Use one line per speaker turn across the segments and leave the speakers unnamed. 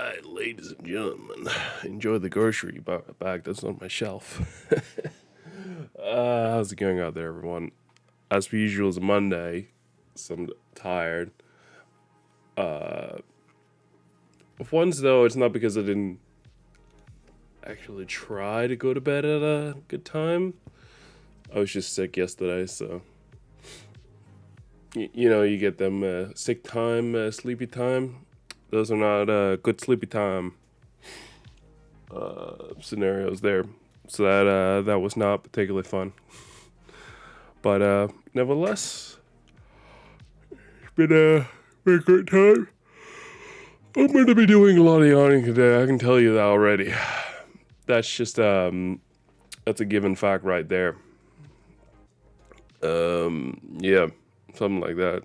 right, ladies and gentlemen, enjoy the grocery bag that's on my shelf. How's it going out there, everyone? As per usual, it's a Monday, so I'm tired. Once though, it's not because I didn't actually try to go to bed at a good time. I was just sick yesterday, so you get them sick time, sleepy time. Those are not good sleepy time scenarios there. So that was not particularly fun. But nevertheless, it's been a very great time. I'm going to be doing a lot of yawning today. I can tell you that already. That's just that's a given fact right there. Yeah, something like that.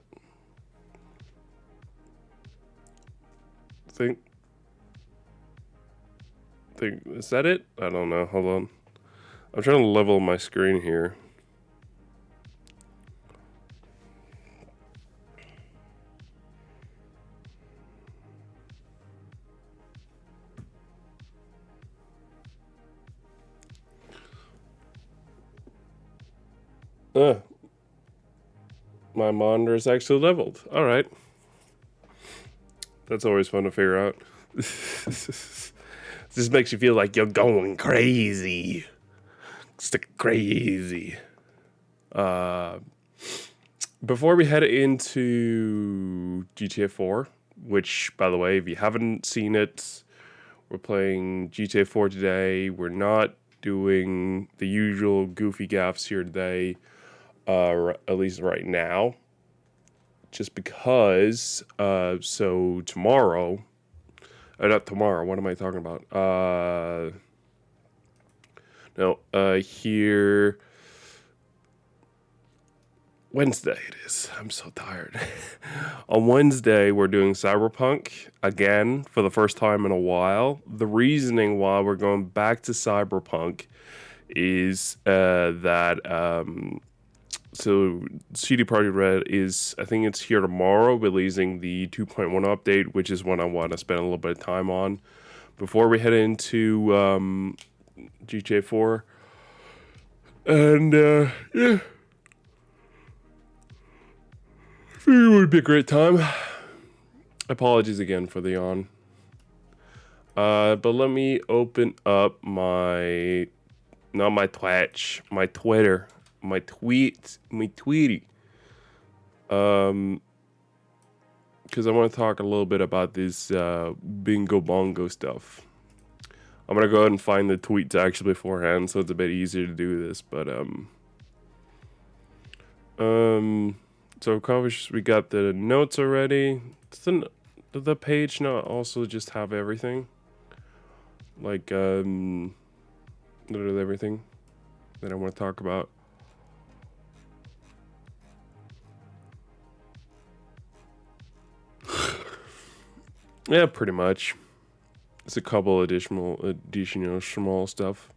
Think is that it? I don't know. Hold on. I'm trying to level my screen here. My monitor is actually leveled. All right. That's always fun to figure out. This makes you feel like you're going crazy. It's crazy. Before we head into GTA 4, which, by the way, if you haven't seen it, we're playing GTA 4 today. We're not doing the usual goofy gaffs here today, at least right now. Just because, so tomorrow, not tomorrow, what am I talking about? Here, Wednesday it is. I'm so tired. On Wednesday, we're doing Cyberpunk again for the first time in a while. The reasoning why we're going back to Cyberpunk is so CD Projekt Red is, I think it's here tomorrow, releasing the 2.1 update, which is one I want to spend a little bit of time on before we head into GTA 4. And yeah, I figured it would be a great time. Apologies again for the yawn. But let me open up not my Twitch, my Twitter, my Tweety. Because I want to talk a little bit about this bingo bongo stuff. I'm gonna go ahead and find the tweets actually beforehand, so it's a bit easier to do this. But so we got the notes already. Does the page not also just have everything? Like literally everything that I want to talk about. Yeah, pretty much. It's a couple additional small stuff.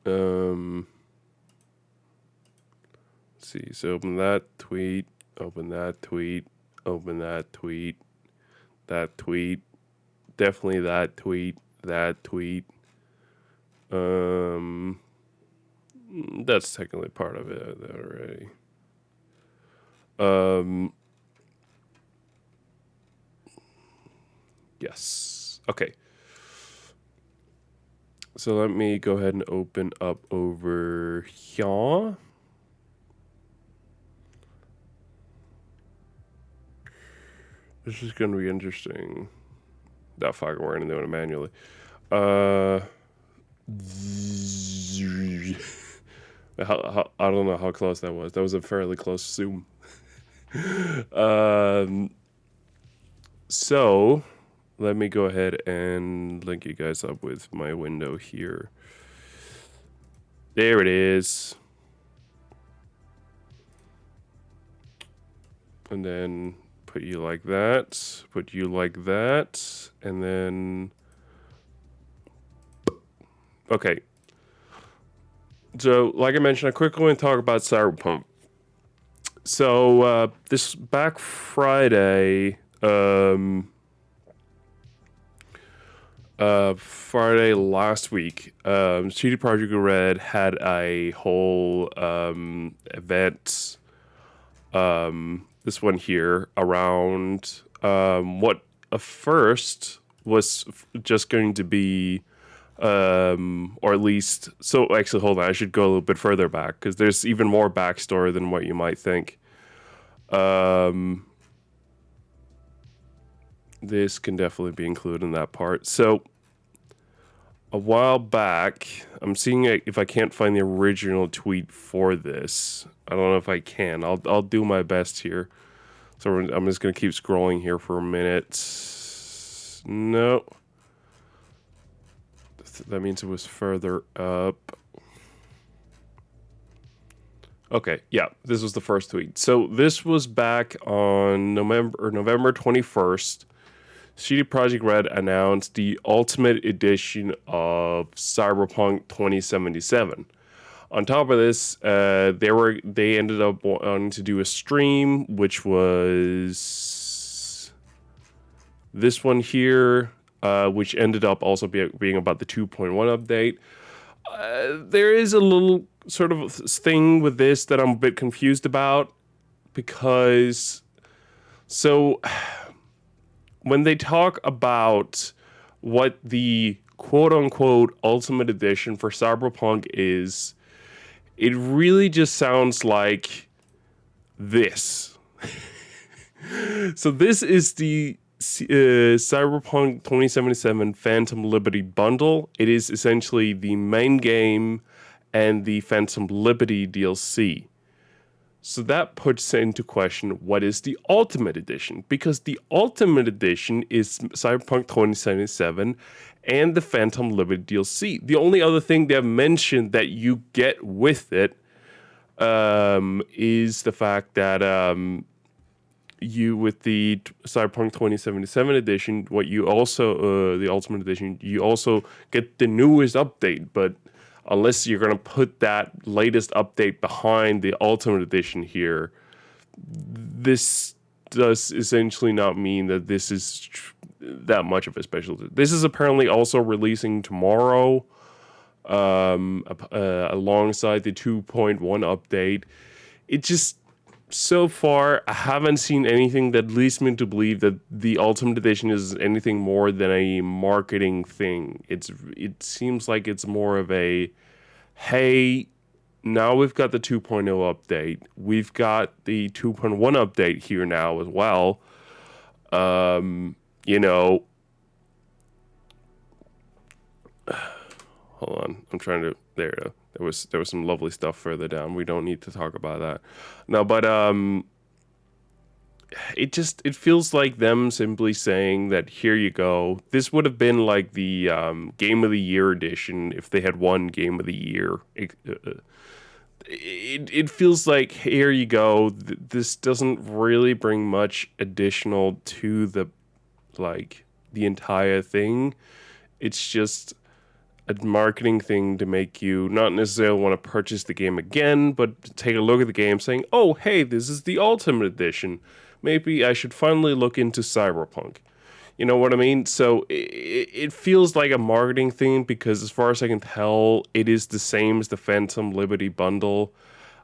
Let's see. So open that tweet, open that tweet, open that tweet, that tweet, definitely that tweet, that tweet. That's technically part of it already. Yes. Okay. So let me go ahead and open up over here. This is going to be interesting. That fuck, we're going to do it manually. I don't know how close that was. That was a fairly close zoom. So let me go ahead and link you guys up with my window here. There it is. And then put you like that, put you like that, and then okay. So, like I mentioned, I quickly want to talk about Cyberpunk. So this Black Friday, Friday last week, CD Projekt Red had a whole event. This one here around what at first was just going to be, or at least, so actually, hold on, I should go a little bit further back because there's even more backstory than what you might think. This can definitely be included in that part. So a while back, I'm seeing if I can't find the original tweet for this. I don't know if I can. I'll do my best here. So I'm just gonna keep scrolling here for a minute. No, that means it was further up. Okay, yeah, this was the first tweet. So this was back on November 21st. CD Projekt Red announced the Ultimate Edition of Cyberpunk 2077. On top of this, they ended up wanting to do a stream, which was this one here, which ended up also being about the 2.1 update. There is a little sort of thing with this that I'm a bit confused about, because so when they talk about what the quote-unquote Ultimate Edition for Cyberpunk is, it really just sounds like this. So this is the Cyberpunk 2077 Phantom Liberty bundle. It is essentially the main game and the Phantom Liberty DLC. So that puts into question, what is the Ultimate Edition? Because the Ultimate Edition is Cyberpunk 2077 and the Phantom Liberty DLC. The only other thing they have mentioned that you get with it is the fact that you, with the Cyberpunk 2077 edition, what you also, the Ultimate Edition, you also get the newest update, but unless you're going to put that latest update behind the Ultimate Edition here, this does essentially not mean that this is that much of a special. This is apparently also releasing tomorrow, alongside the 2.1 update. It just, so far, I haven't seen anything that leads me to believe that the Ultimate Edition is anything more than a marketing thing. It seems like it's more of a, hey, now we've got the 2.0 update. We've got the 2.1 update here now as well. You know, hold on. I'm trying to, there was some lovely stuff further down. We don't need to talk about that. No, but it feels like them simply saying that, here you go. This would have been like the Game of the Year edition if they had won Game of the Year. It feels like, here you go. This doesn't really bring much additional to the entire thing. It's just a marketing thing to make you not necessarily want to purchase the game again, but take a look at the game saying, oh, hey, this is the Ultimate Edition. Maybe I should finally look into Cyberpunk. You know what I mean? So it feels like a marketing thing, because as far as I can tell, it is the same as the Phantom Liberty bundle.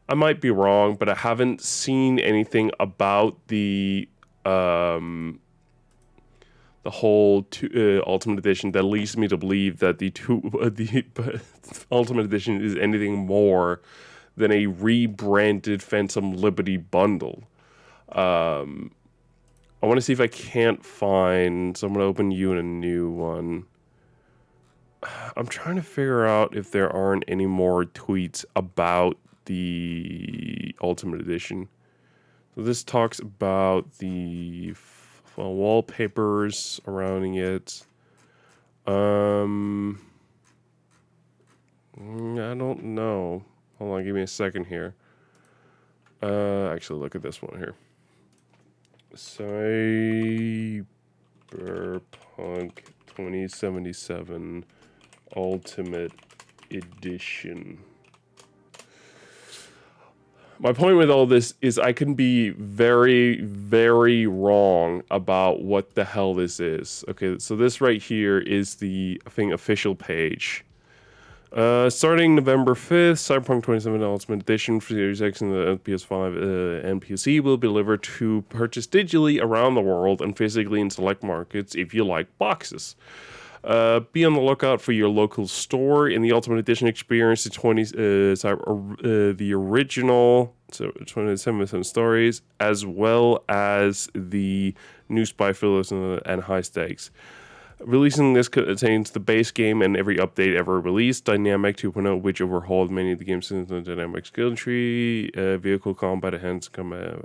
I might be wrong, but I haven't seen anything about the whole Ultimate Edition that leads me to believe that the Ultimate Edition is anything more than a rebranded Phantom Liberty bundle. I want to see if I can't find, so I'm going to open you in a new one. I'm trying to figure out if there aren't any more tweets about the Ultimate Edition. So this talks about the wallpapers surrounding it. I don't know. Hold on, give me a second here. Actually, look at this one here. Cyberpunk 2077 Ultimate Edition. My point with all this is I can be very, very wrong about what the hell this is. Okay, so this right here is the, I think, official page. Starting November 5th, Cyberpunk 27 Ultimate Edition for Series X and the PS5 and PC will be delivered to purchase digitally around the world and physically in select markets if you like boxes. Be on the lookout for your local store. In the Ultimate Edition experience, the original 27 stories, as well as the new spy thrillers and high stakes. Releasing this contains the base game and every update ever released. Dynamic 2.0, which overhauled many of the game's dynamic skill tree, vehicle combat, hands combat.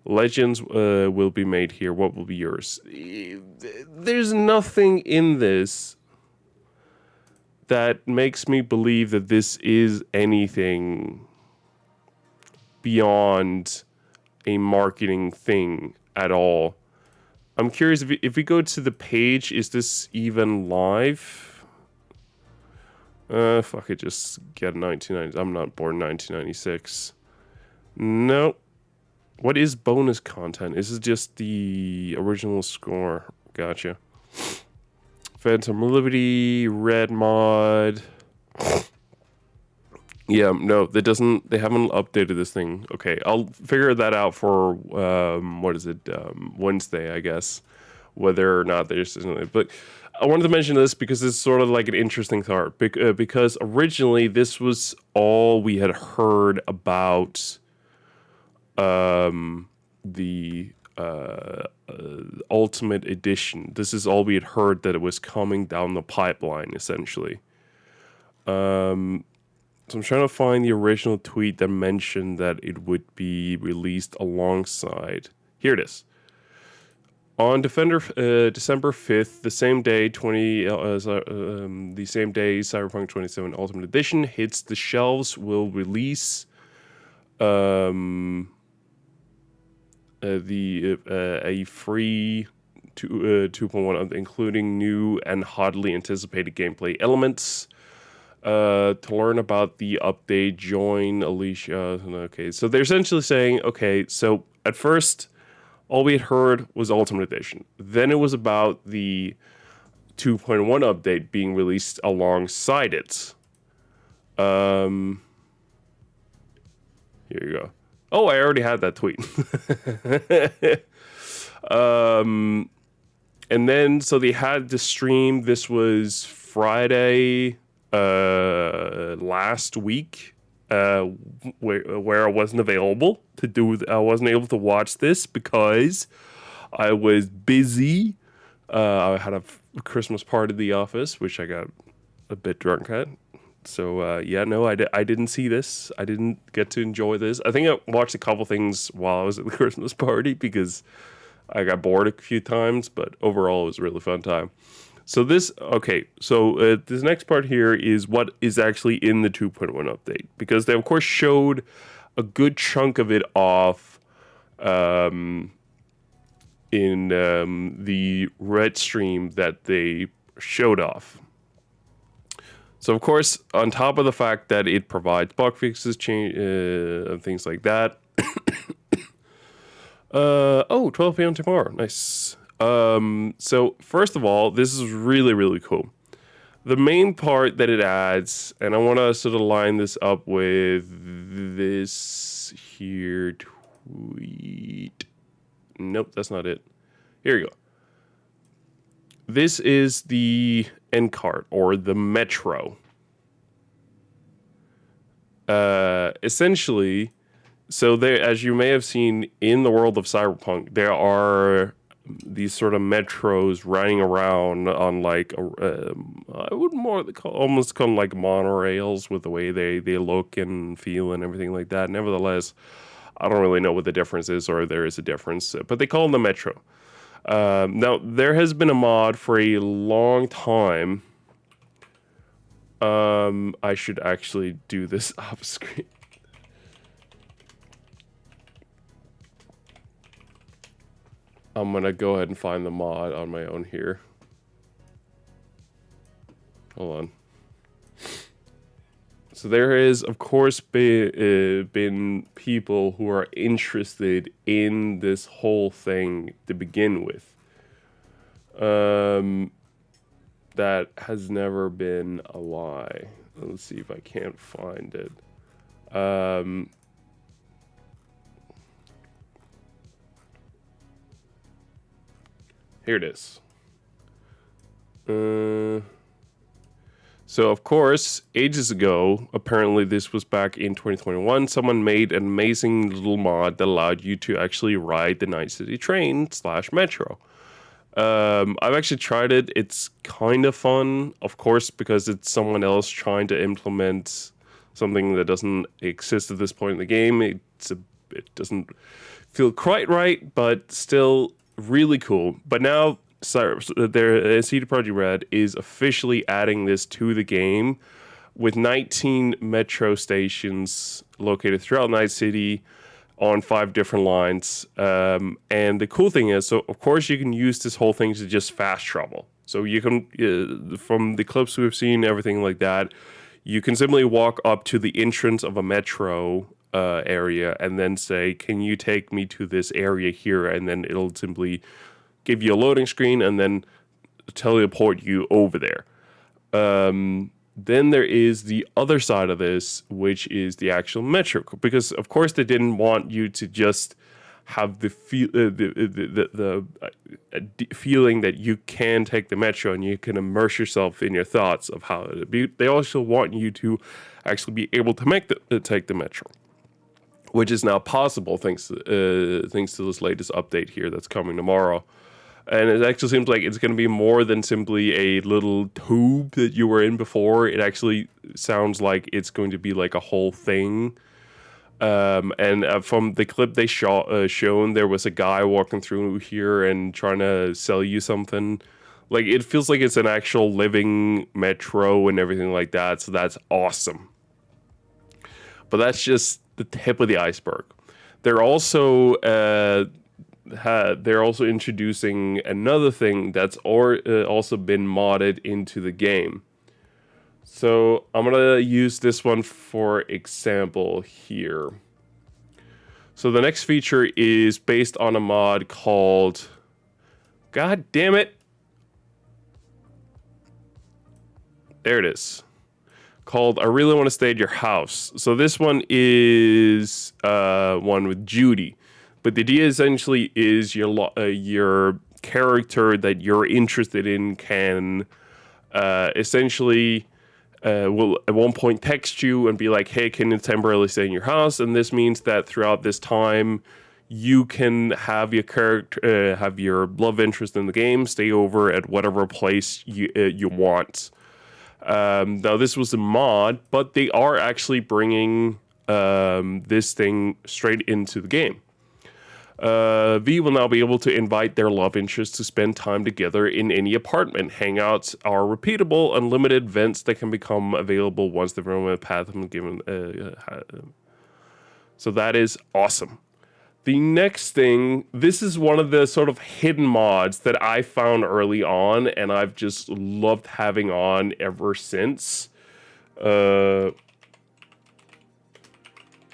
Legends will be made here. What will be yours? There's nothing in this that makes me believe that this is anything beyond a marketing thing at all. I'm curious if we go to the page, is this even live? Fuck it, just get 1990. I'm not born 1996. No. What is bonus content? Is it just the original score? Gotcha. Phantom Liberty, Red Mod. Yeah, no, they haven't updated this thing. Okay, I'll figure that out for Wednesday, I guess, whether or not there's something. But I wanted to mention this because it's sort of like an interesting thought. Because originally this was all we had heard about the Ultimate Edition. This is all we had heard that it was coming down the pipeline, essentially. So I'm trying to find the original tweet that mentioned that it would be released alongside. Here it is. On December 5th, the same day Cyberpunk 27 Ultimate Edition hits the shelves, will release a free 2.1, including new and hotly anticipated gameplay elements. To learn about the update, join Alicia. Okay, so they're essentially saying, okay, so at first, all we had heard was Ultimate Edition. Then it was about the 2.1 update being released alongside it. Here you go. Oh, I already had that tweet. And then, so they had the stream. This was Friday last week, where I wasn't available to do. I wasn't able to watch this because I was busy. I had a Christmas party at the office, which I got a bit drunk at. So I didn't see this. I didn't get to enjoy this. I think I watched a couple things while I was at the Christmas party because I got bored a few times. But overall, it was a really fun time. So this next part here is what is actually in the 2.1 update, because they of course showed a good chunk of it off in the red stream that they showed off. So of course, on top of the fact that it provides bug fixes, things like that. 12 p.m. tomorrow. Nice. So first of all, this is really, really cool. The main part that it adds, and I want to sort of line this up with this here tweet. Nope, that's not it. Here you go. This is the end card, or the Metro. Essentially, so there, as you may have seen in the world of Cyberpunk, there are these sort of metros running around on like I would almost call them like monorails with the way they look and feel and everything like that. Nevertheless, I don't really know what the difference is, or there is a difference, but they call them the Metro. Now there has been a mod for a long time. I should actually do this off screen. I'm gonna go ahead and find the mod on my own here. Hold on. So there has, of course, been people who are interested in this whole thing to begin with. That has never been a lie. Let's see if I can't find it. Here it is. So, of course, ages ago, apparently this was back in 2021, someone made an amazing little mod that allowed you to actually ride the Night City train / metro. I've actually tried it. It's kind of fun, of course, because it's someone else trying to implement something that doesn't exist at this point in the game. It doesn't feel quite right, but still really cool. But now, CD Projekt Red is officially adding this to the game with 19 metro stations located throughout Night City on 5 different lines. And the cool thing is, so of course you can use this whole thing to just fast travel. So you can, from the clips we've seen, everything like that, you can simply walk up to the entrance of a metro area and then say, can you take me to this area here? And then it'll simply give you a loading screen and then teleport you over there. Then there is the other side of this, which is the actual metro, because of course they didn't want you to just have the feeling that you can take the metro and you can immerse yourself in your thoughts of how it be. They also want you to actually be able to take the metro, which is now possible thanks to this latest update here that's coming tomorrow. And it actually seems like it's going to be more than simply a little tube that you were in before. It actually sounds like it's going to be like a whole thing. And from the clip they shown, there was a guy walking through here and trying to sell you something. Like, it feels like it's an actual living metro and everything like that. So that's awesome. But that's just the tip of the iceberg. They're also introducing another thing that's also been modded into the game. So I'm gonna use this one for example here. So the next feature is based on a mod called, God damn it, there it is, called I Really Want to Stay at Your House. So this one is one with Judy. But the idea essentially is your character that you're interested in can essentially will at one point text you and be like, hey, can you temporarily stay in your house? And this means that throughout this time, you can have your character, have your love interest in the game, stay over at whatever place you want. Now, this was a mod, but they are actually bringing this thing straight into the game. V will now be able to invite their love interest to spend time together in any apartment. Hangouts are repeatable, unlimited events that can become available once the romantic path has been given. So that is awesome. The next thing, this is one of the sort of hidden mods that I found early on, and I've just loved having on ever since.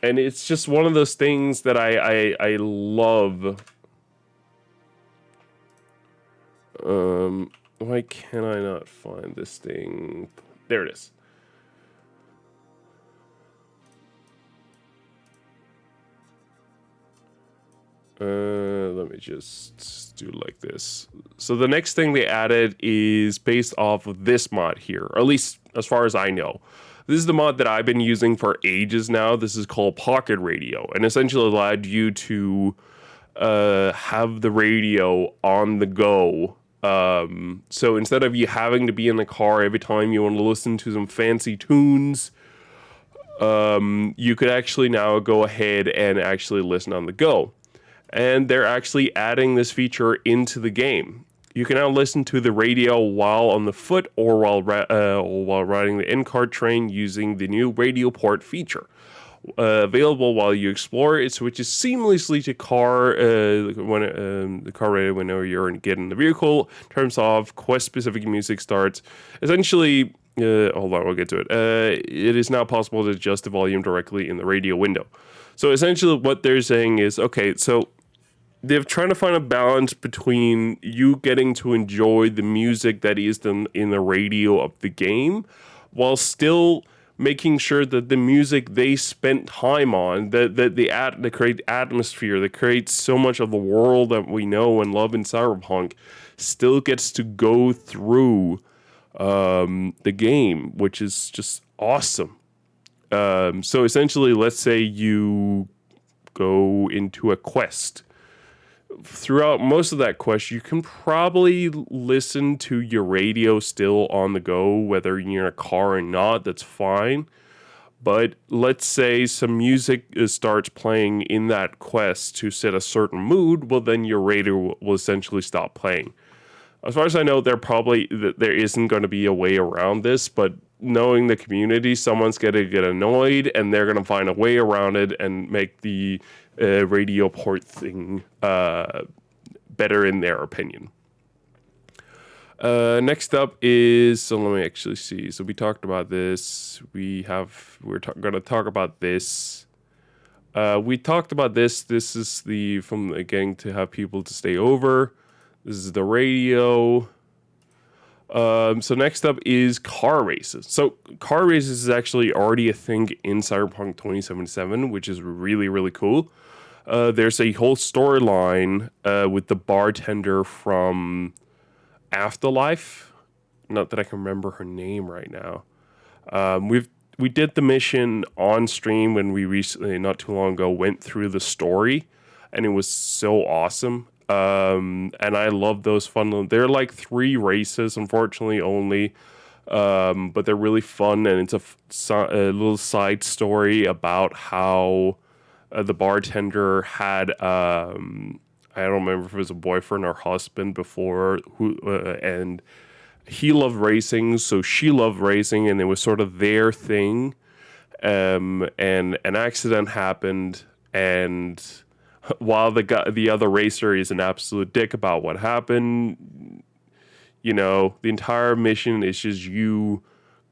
And it's just one of those things that I love. Why can I not find this thing? There it is. Let me just do like this. So the next thing they added is based off of this mod here, or at least as far as I know. This is the mod that I've been using for ages now. This is called Pocket Radio, and essentially allowed you to have the radio on the go. So instead of you having to be in the car every time you want to listen to some fancy tunes, you could actually now go ahead and actually listen on the go. And they're actually adding this feature into the game. You can now listen to the radio while on the foot or while riding the in-car train using the new radio port feature. Available while you explore, it switches seamlessly to the car radio whenever you're getting the vehicle. Turns off, quest-specific music starts. Essentially, Hold on, we'll get to it. It is now possible to adjust the volume directly in the radio window. So essentially, what they're saying is, okay, so they're trying to find a balance between you getting to enjoy the music that is in the radio of the game, while still making sure that the music they spent time on, that create atmosphere, that creates so much of the world that we know and love in Cyberpunk, still gets to go through the game, which is just awesome. So essentially, let's say you go into a quest. Throughout most of that quest, you can probably listen to your radio still on the go, whether you're in a car or not, that's fine. But let's say some music starts playing in that quest to set a certain mood, well, then your radio will essentially stop playing. As far as I know, there isn't going to be a way around this, but knowing the community, someone's going to get annoyed and they're going to find a way around it and make the radio port thing better in their opinion. Next up is, so let me actually see. So we talked about this. We're going to talk about this. We talked about this. This is from getting to have people to stay over. This is the radio. So next up is car races. So car races is actually already a thing in Cyberpunk 2077, which is really, really cool. There's a whole storyline with the bartender from Afterlife. Not that I can remember her name right now. We did the mission on stream when we recently, not too long ago, went through the story, and it was so awesome. And I love those fun. They're like 3 races, unfortunately, only. But they're really fun, and it's a little side story about how the bartender had I don't remember if it was a boyfriend or husband before, and he loved racing, so she loved racing, and it was sort of their thing. And an accident happened, and while the other racer is an absolute dick about what happened, the entire mission is just you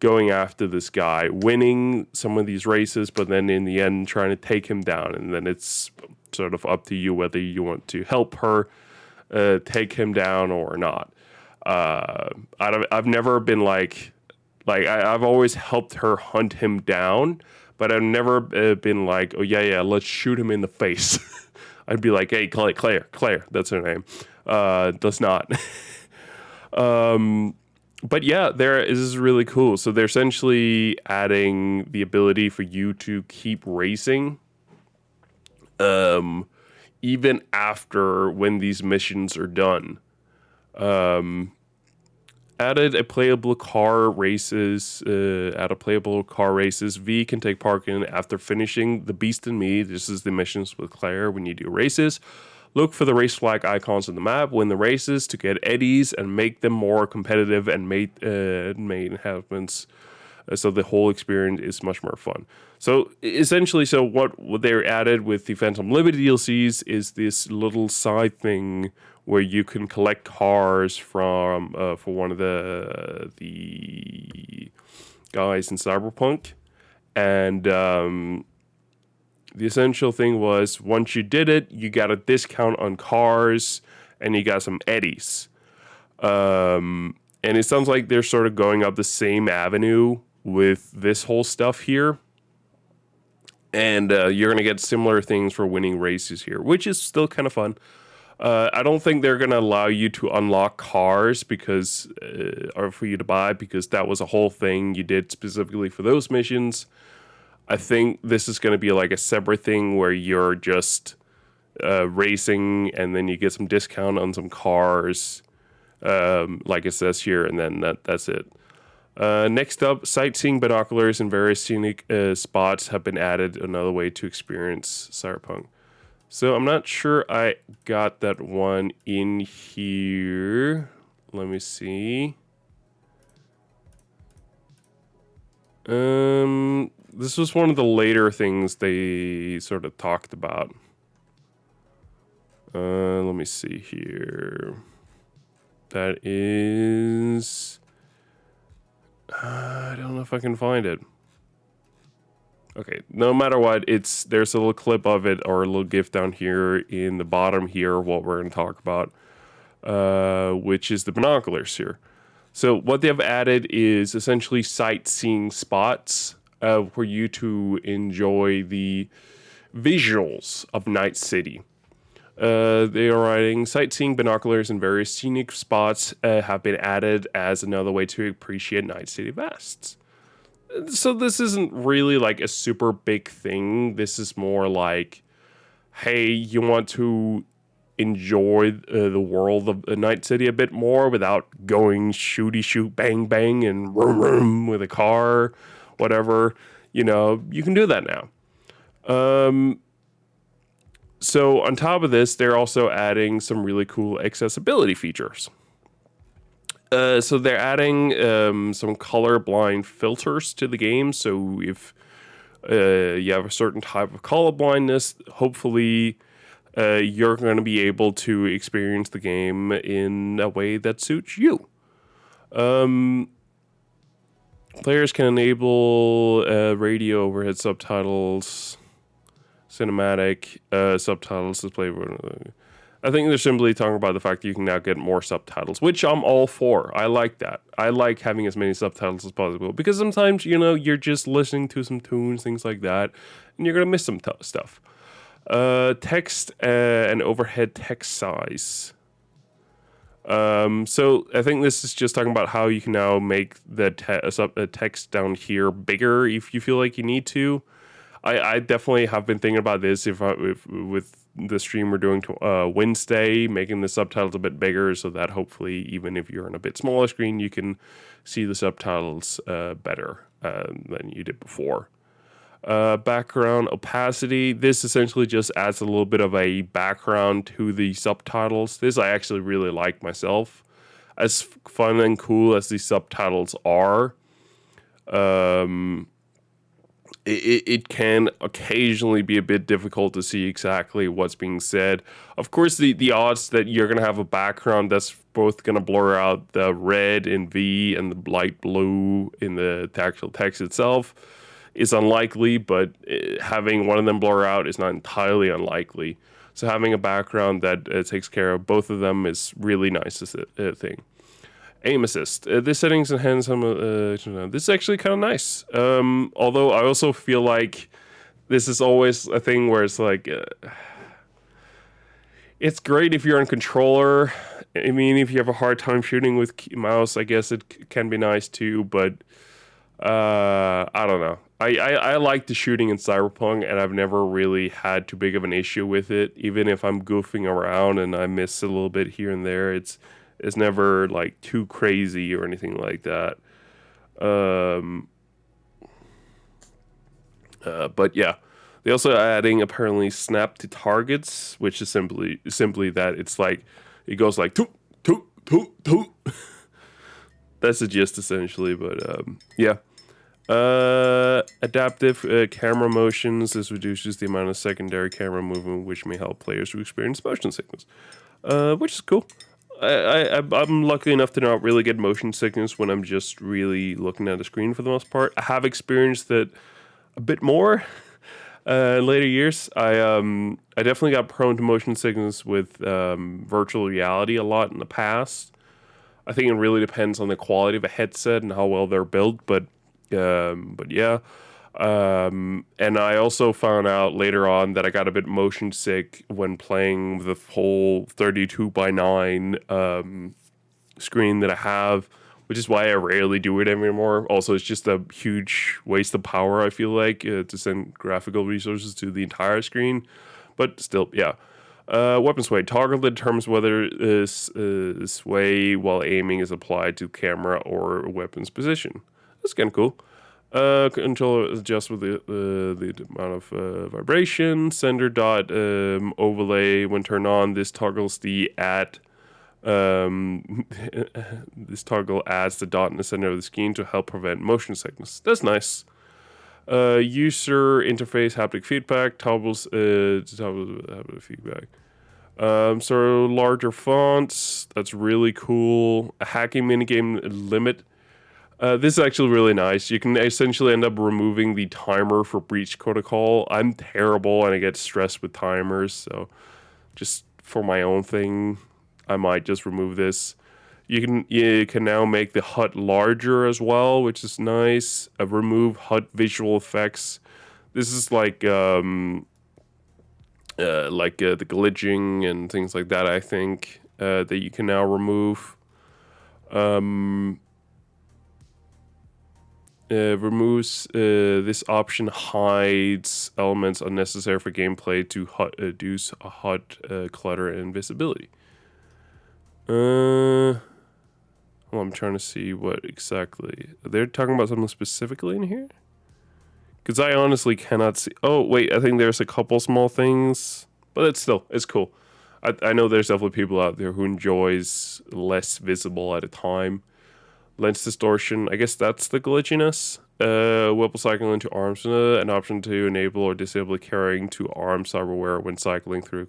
going after this guy, winning some of these races, but then in the end trying to take him down, and then it's sort of up to you whether you want to help her take him down or not. I've never been I've always helped her hunt him down, but I've never been like, oh yeah, let's shoot him in the face. I'd be like, hey, Claire, that's her name. Does not. But yeah, this is really cool. So they're essentially adding the ability for you to keep racing, even after when these missions are done. Added a playable car races. V can take part in after finishing The Beast in Me. This is the missions with Claire when you do races. Look for the race flag icons on the map, win the races to get eddies and make them more competitive and make enhancements. So the whole experience is much more fun. So essentially, what they're added with the Phantom Liberty DLCs is this little side thing where you can collect cars from for one of the guys in Cyberpunk, and the essential thing was once you did it, you got a discount on cars and you got some eddies. And it sounds like they're sort of going up the same avenue with this whole stuff here. And you're going to get similar things for winning races here, which is still kind of fun. I don't think they're going to allow you to unlock cars or for you to buy, because that was a whole thing you did specifically for those missions. I think this is going to be like a separate thing where you're just racing and then you get some discount on some cars, like it says here, and then that's it. Next up, sightseeing binoculars in various scenic spots have been added, another way to experience Cyberpunk. So I'm not sure I got that one in here. Let me see. This was one of the later things they sort of talked about. Let me see here. That is... I don't know if I can find it. Okay, no matter what, there's a little clip of it or a little GIF down here in the bottom here, what we're going to talk about, which is the binoculars here. So what they have added is essentially sightseeing spots for you to enjoy the visuals of Night City. They are writing sightseeing binoculars in various scenic spots have been added as another way to appreciate Night City vast. So this isn't really like a super big thing. This is more like, hey, you want to enjoy the world of Night City a bit more without going shooty shoot bang bang and vroom vroom with a car, whatever. You know, you can do that now. So on top of this, they're also adding some really cool accessibility features. So they're adding some colorblind filters to the game. So if you have a certain type of color blindness, hopefully you're going to be able to experience the game in a way that suits you. Players can enable radio overhead subtitles, cinematic subtitles display. I think they're simply talking about the fact that you can now get more subtitles, which I'm all for. I like that. I like having as many subtitles as possible because sometimes, you know, you're just listening to some tunes, things like that, and you're going to miss some stuff. Text and overhead text size. So I think this is just talking about how you can now make the text down here bigger if you feel like you need to. I definitely have been thinking about this if with the stream we're doing to Wednesday, making the subtitles a bit bigger so that hopefully even if you're on a bit smaller screen, you can see the subtitles better than you did before. Background opacity. This essentially just adds a little bit of a background to the subtitles. This I actually really like myself. As fun and cool as these subtitles are, it can occasionally be a bit difficult to see exactly what's being said. Of course, the odds that you're going to have a background that's both going to blur out the red in V and the light blue in the actual text itself is unlikely, but having one of them blur out is not entirely unlikely. So having a background that takes care of both of them is really nice as a thing. Aim assist. This settings enhance some. This is actually kind of nice. Although I also feel like this is always a thing where it's like, it's great if you're on controller. I mean, if you have a hard time shooting with mouse, I guess it can be nice too. But I don't know. I like the shooting in Cyberpunk, and I've never really had too big of an issue with it. Even if I'm goofing around and I miss a little bit here and there, it's never like too crazy or anything like that. But yeah, they also adding apparently snap to targets, which is simply that it's like it goes like toot toot toot toot. That's the gist essentially. But yeah. Adaptive camera motions. This reduces the amount of secondary camera movement, which may help players to experience motion sickness, which is cool. I'm lucky enough to not really get motion sickness when I'm just really looking at the screen for the most part. I have experienced it a bit more in later years. I definitely got prone to motion sickness with virtual reality a lot in the past. I think it really depends on the quality of a headset and how well they're built, but yeah. And I also found out later on that I got a bit motion sick when playing the whole 32:9 screen that I have, which is why I rarely do it anymore. Also, it's just a huge waste of power, I feel like, to send graphical resources to the entire screen. But still, yeah. Weapon sway. Toggle determines whether sway while aiming is applied to camera or weapon's position. That's kind of cool. Controller adjusts with the amount of vibration. Sender dot overlay when turned on. This toggles the at. This toggle adds the dot in the center of the screen to help prevent motion sickness. That's nice. User interface haptic feedback toggles haptic feedback. So larger fonts. That's really cool. A hacking minigame limit. This is actually really nice. You can essentially end up removing the timer for Breach Protocol. I'm terrible and I get stressed with timers, so just for my own thing, I might just remove this. You can now make the HUD larger as well, which is nice. Remove HUD visual effects. This is the glitching and things like that. I think that you can now remove. Removes this option hides elements unnecessary for gameplay to reduce HUD clutter and visibility. Well, I'm trying to see what exactly they're talking about. Something specifically in here, because I honestly cannot see. Oh wait, I think there's a couple small things, but it's cool. I know there's definitely people out there who enjoys less visible at a time. Lens distortion, I guess that's the glitchiness. Weapon cycling into arms, an option to enable or disable carrying to arm cyberware when cycling through.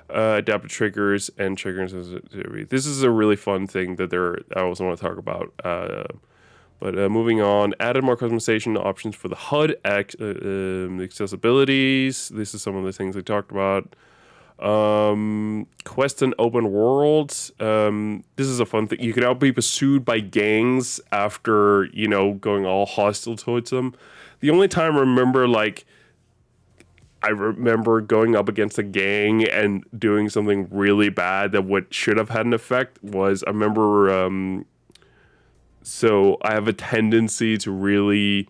Adaptive triggers and trigger sensitivity. This is a really fun thing that I also want to talk about. But moving on, added more customization options for the HUD, accessibilities. This is some of the things I talked about. Quest and open worlds. This is a fun thing. You can now be pursued by gangs after, going all hostile towards them. The only time I remember going up against a gang and doing something really bad that should have had an effect was, I remember, so I have a tendency to really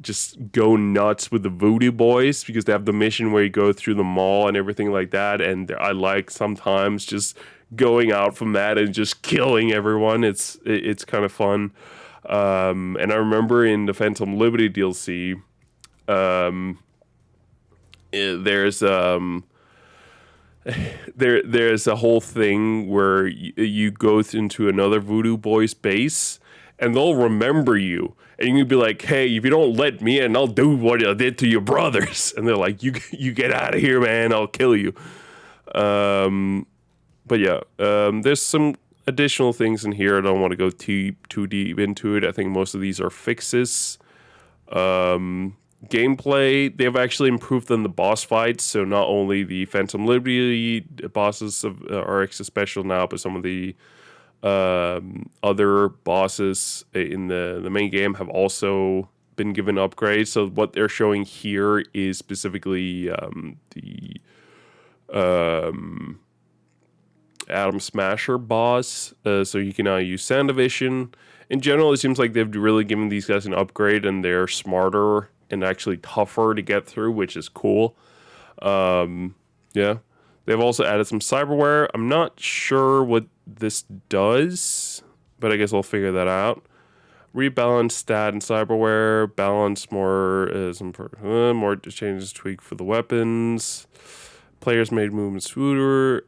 just go nuts with the Voodoo Boys because they have the mission where you go through the mall and everything like that, and I like sometimes just going out from that and just killing everyone. It's kind of fun. And I remember in the Phantom Liberty DLC, there's there's a whole thing where you go into another Voodoo Boys base and they'll remember you. And you can be like, hey, if you don't let me in, I'll do what I did to your brothers. And they're like, you get out of here, man. I'll kill you. But yeah, there's some additional things in here. I don't want to go too deep into it. I think most of these are fixes. Gameplay, they've actually improved on the boss fights. So not only the Phantom Liberty bosses are extra special now, but some of the other bosses in the main game have also been given upgrades. So what they're showing here is specifically the Atom Smasher boss. So you can now use Sandivision. In general, it seems like they've really given these guys an upgrade and they're smarter and actually tougher to get through, which is cool. Yeah. They've also added some cyberware. I'm not sure what this does, but I guess I'll figure that out. Rebalance stat and cyberware. Balance more more changes tweak for the weapons. Players made movement smoother.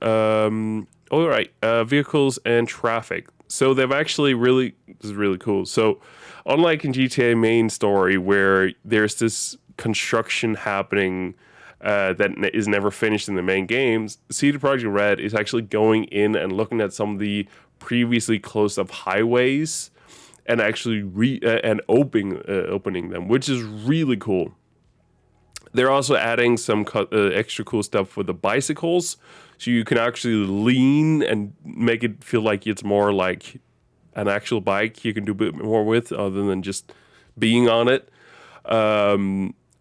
All right. Vehicles and traffic. So they've actually this is really cool. So unlike in GTA main story where there's this construction happening that is never finished in the main games, CD Projekt Red is actually going in and looking at some of the previously closed up highways and actually opening them, which is really cool. They're also adding some extra cool stuff for the bicycles, so you can actually lean and make it feel like it's more like an actual bike you can do a bit more with other than just being on it.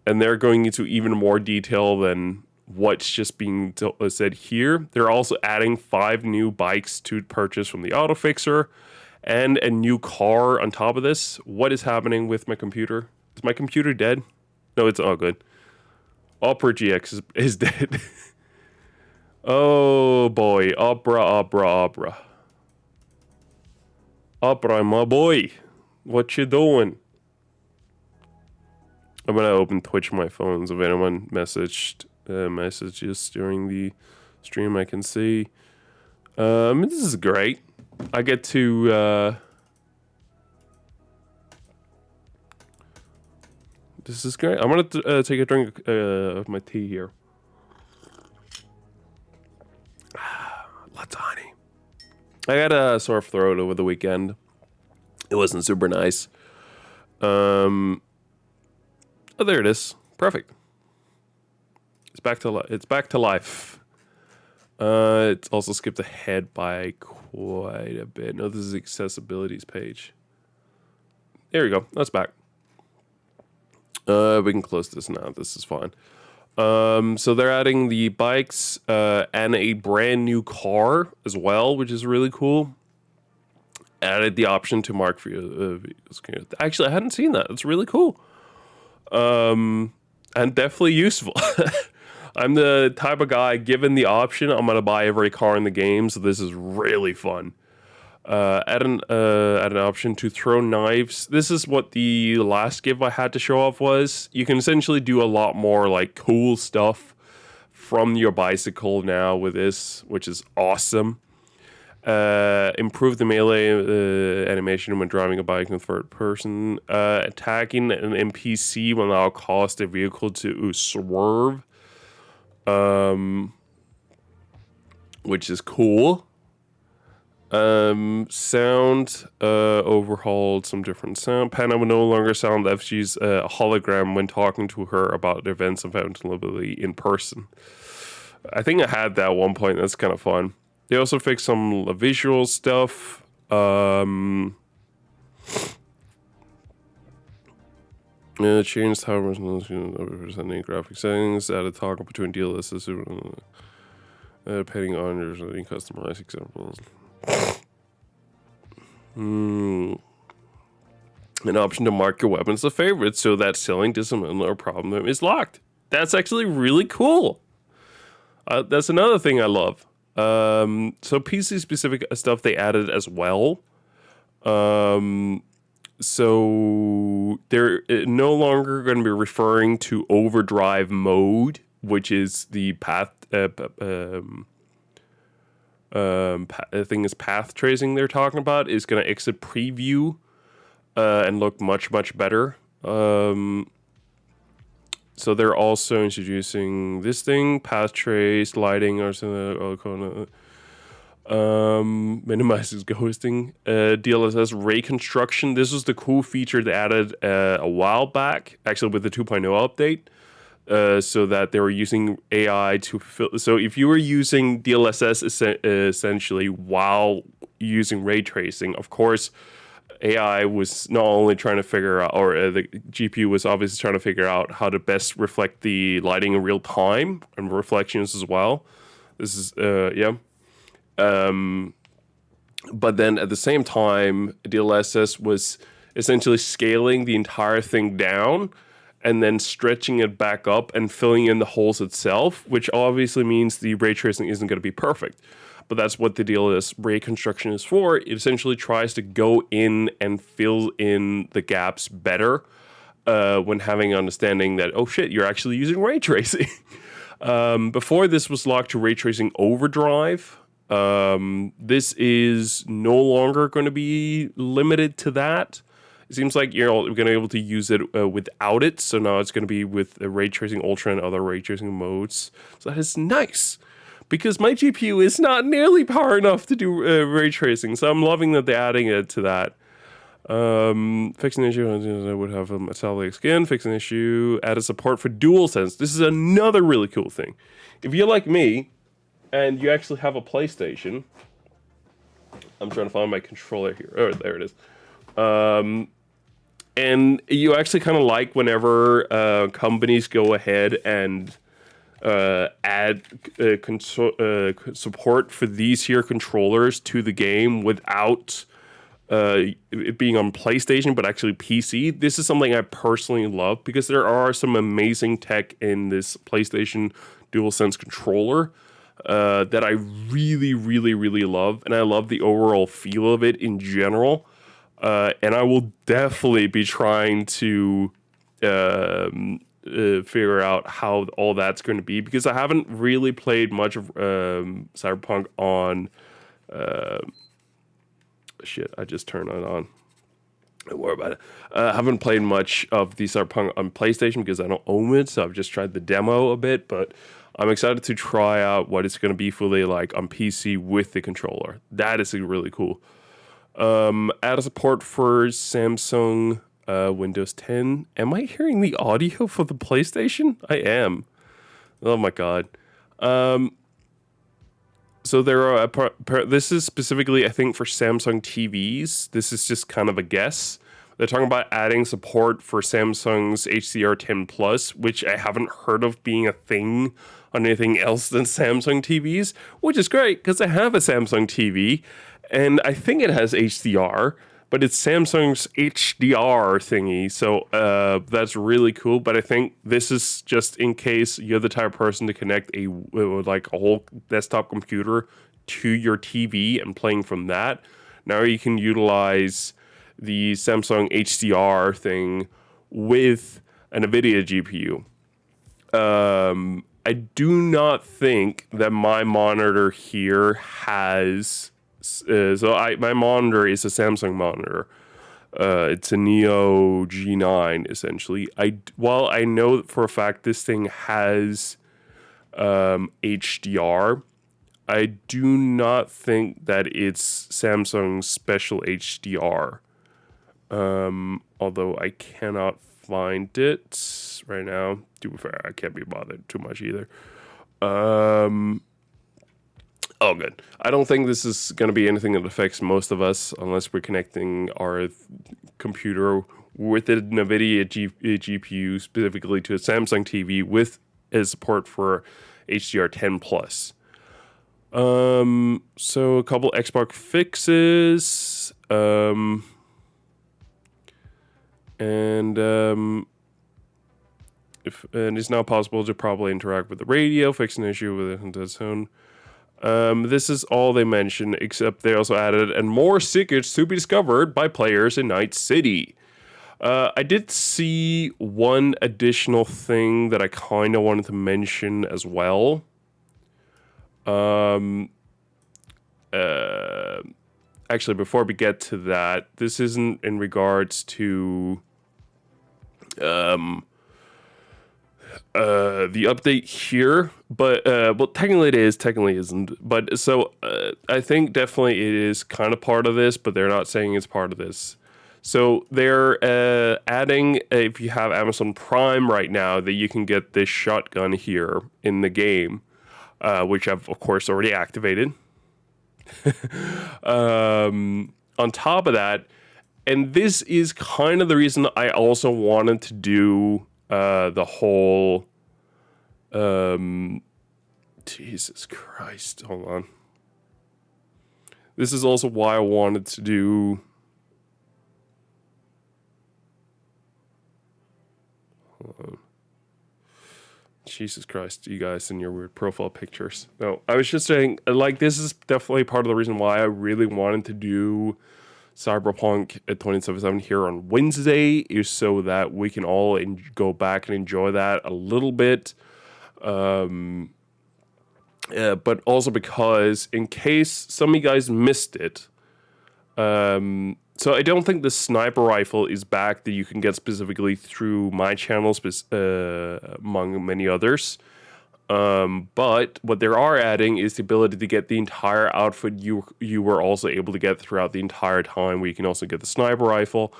And they're going into even more detail than what's just being said here. They're also adding 5 new bikes to purchase from the Auto Fixer and a new car on top of this. What is happening with my computer? Is my computer dead? No, it's all good. Opera GX is dead. Oh boy, Opera, my boy. What you doing? I'm gonna open Twitch on my phone, so if anyone messaged messages during the stream, I can see. This is great. I get to. This is great. I'm gonna take a drink of my tea here. Lots of honey. I got a sore throat over the weekend. It wasn't super nice. Oh, there it is. Perfect. It's back to life. It's also skipped ahead by quite a bit. No, this is the accessibilities page. There we go. That's back. We can close this now. This is fine. So they're adding the bikes and a brand new car as well, which is really cool. Added the option to mark for vehicles. Actually, I hadn't seen that. It's really cool. And definitely useful. I'm the type of guy, given the option, I'm going to buy every car in the game, so this is really fun. Add an option to throw knives. This is what the last give I had to show off was. You can essentially do a lot more like cool stuff from your bicycle now with this, which is awesome. Improve the melee animation when driving a bike in third person. Attacking an NPC will now cause the vehicle to swerve. Which is cool. Sound overhauled some different sound. Panna will no longer sound FG's hologram when talking to her about the events of availability in person. I think I had that at one point. That's kind of fun. They also fixed some visual stuff. Changed how representing graphic settings. Added toggle between DLSS. Depending on your customized examples. An option to mark your weapons as favorites so that selling discipline or problem is locked. That's actually really cool. That's another thing I love. So PC specific stuff they added as well. So they're no longer going to be referring to overdrive mode, which is the path thing is path tracing they're talking about, is going to exit preview and look much better. So they're also introducing this thing, path trace, lighting, or something. Minimizes ghosting. DLSS ray construction. This was the cool feature they added a while back, actually with the 2.0 update. So that they were using AI to fill. So if you were using DLSS essentially while using ray tracing, of course, AI was not only trying to figure out, or the GPU was obviously trying to figure out how to best reflect the lighting in real time and reflections as well. This is, but then at the same time, DLSS was essentially scaling the entire thing down and then stretching it back up and filling in the holes itself, which obviously means the ray tracing isn't going to be perfect. But that's what the DLSS ray construction is for. It essentially tries to go in and fill in the gaps better when having understanding that, oh shit, you're actually using ray tracing. Before this was locked to ray tracing overdrive. This is no longer going to be limited to that. It seems like you're going to be able to use it without it. So now it's going to be with ray tracing ultra and other ray tracing modes. So that is nice, because my GPU is not nearly power enough to do ray tracing. So I'm loving that they're adding it to that. Fixing issue, I would have a metallic skin. Fixing issue, added support for DualSense. This is another really cool thing. If you're like me and you actually have a PlayStation, I'm trying to find my controller here. Oh, there it is. And you actually kind of like whenever companies go ahead and add support for these here controllers to the game without it being on PlayStation, but actually PC. This is something I personally love, because there are some amazing tech in this PlayStation DualSense controller that I really love, and I love the overall feel of it in general. And I will definitely be trying to figure out how all that's going to be, because I haven't really played much of Cyberpunk on... shit, I just turned it on. Don't worry about it. I haven't played much of the Cyberpunk on PlayStation because I don't own it, so I've just tried the demo a bit, but I'm excited to try out what it's going to be fully like on PC with the controller. That is really cool. Add support for Samsung Windows 10. Am I hearing the audio for the PlayStation? I am. Oh my god. So there are this is specifically, I think, for Samsung TVs. This is just kind of a guess. They're talking about adding support for Samsung's HDR10 Plus, which I haven't heard of being a thing on anything else than Samsung TVs, which is great because I have a Samsung TV and I think it has HDR, but it's Samsung's HDR thingy. So that's really cool. But I think this is just in case you're the type of person to connect a whole desktop computer to your TV and playing from that. Now you can utilize the Samsung HDR thing with an NVIDIA GPU. I do not think that my monitor here has. My monitor is a Samsung monitor. It's a Neo G9 essentially. While I know for a fact this thing has HDR, I do not think that it's Samsung's special HDR. Although I cannot find it right now. To be fair, I can't be bothered too much either. Oh, good. I don't think this is going to be anything that affects most of us unless we're connecting our computer with a NVIDIA GPU specifically to a Samsung TV with support for HDR10 Plus. So a couple Xbox fixes. And it's now possible to properly interact with the radio, fix an issue with its own. This is all they mention, except they also added, and more secrets to be discovered by players in Night City. I did see one additional thing that I kind of wanted to mention as well. Actually, before we get to that, this isn't in regards to the update here, but well, technically it is, technically isn't. But so I think definitely it is kind of part of this, but they're not saying it's part of this. So they're adding, if you have Amazon Prime right now, that you can get this shotgun here in the game, which I've of course already activated. On top of that, and this is kind of the reason I also wanted to do the whole Jesus Christ, hold on. This is also why I wanted to do Jesus Christ, you guys and your weird profile pictures. No, I was just saying, like, this is definitely part of the reason why I really wanted to do Cyberpunk 2077 here on Wednesday, is so that we can all go back and enjoy that a little bit. But also because in case some of you guys missed it, so I don't think the sniper rifle is back that you can get specifically through my channel, among many others. But what they are adding is the ability to get the entire outfit you were also able to get throughout the entire time, where you can also get the sniper rifle.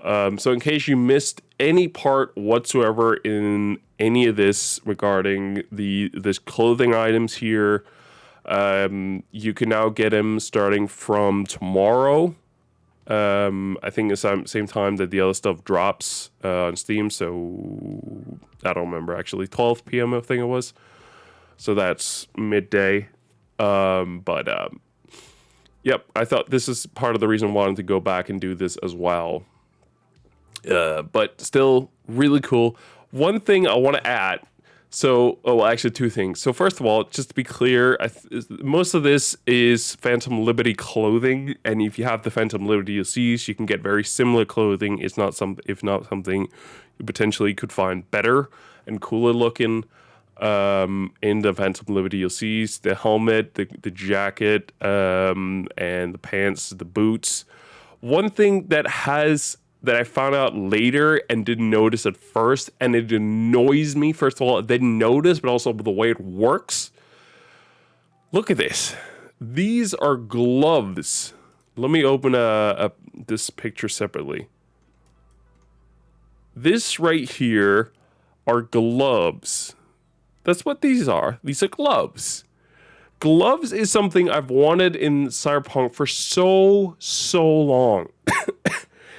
So in case you missed any part whatsoever in any of this regarding this clothing items here, you can now get them starting from tomorrow. I think it's the same time that the other stuff drops on Steam, so I don't remember actually, 12 p.m. I think it was. So that's midday. Yep, I thought this is part of the reason I wanted to go back and do this as well. But still really cool. One thing I want to add. So, actually two things. So first of all, just to be clear, most of this is Phantom Liberty clothing, and if you have the Phantom Liberty DLCs, you can get very similar clothing. It's not if not something you potentially could find better and cooler looking in the Phantom Liberty DLCs. The helmet, the jacket, and the pants, the boots. One thing that I found out later and didn't notice at first, and it annoys me. First of all, I didn't notice, but also the way it works. Look at this. These are gloves let me open this picture separately. This right here are gloves. That's what these are. These are gloves. Gloves is something I've wanted in Cyberpunk for so long.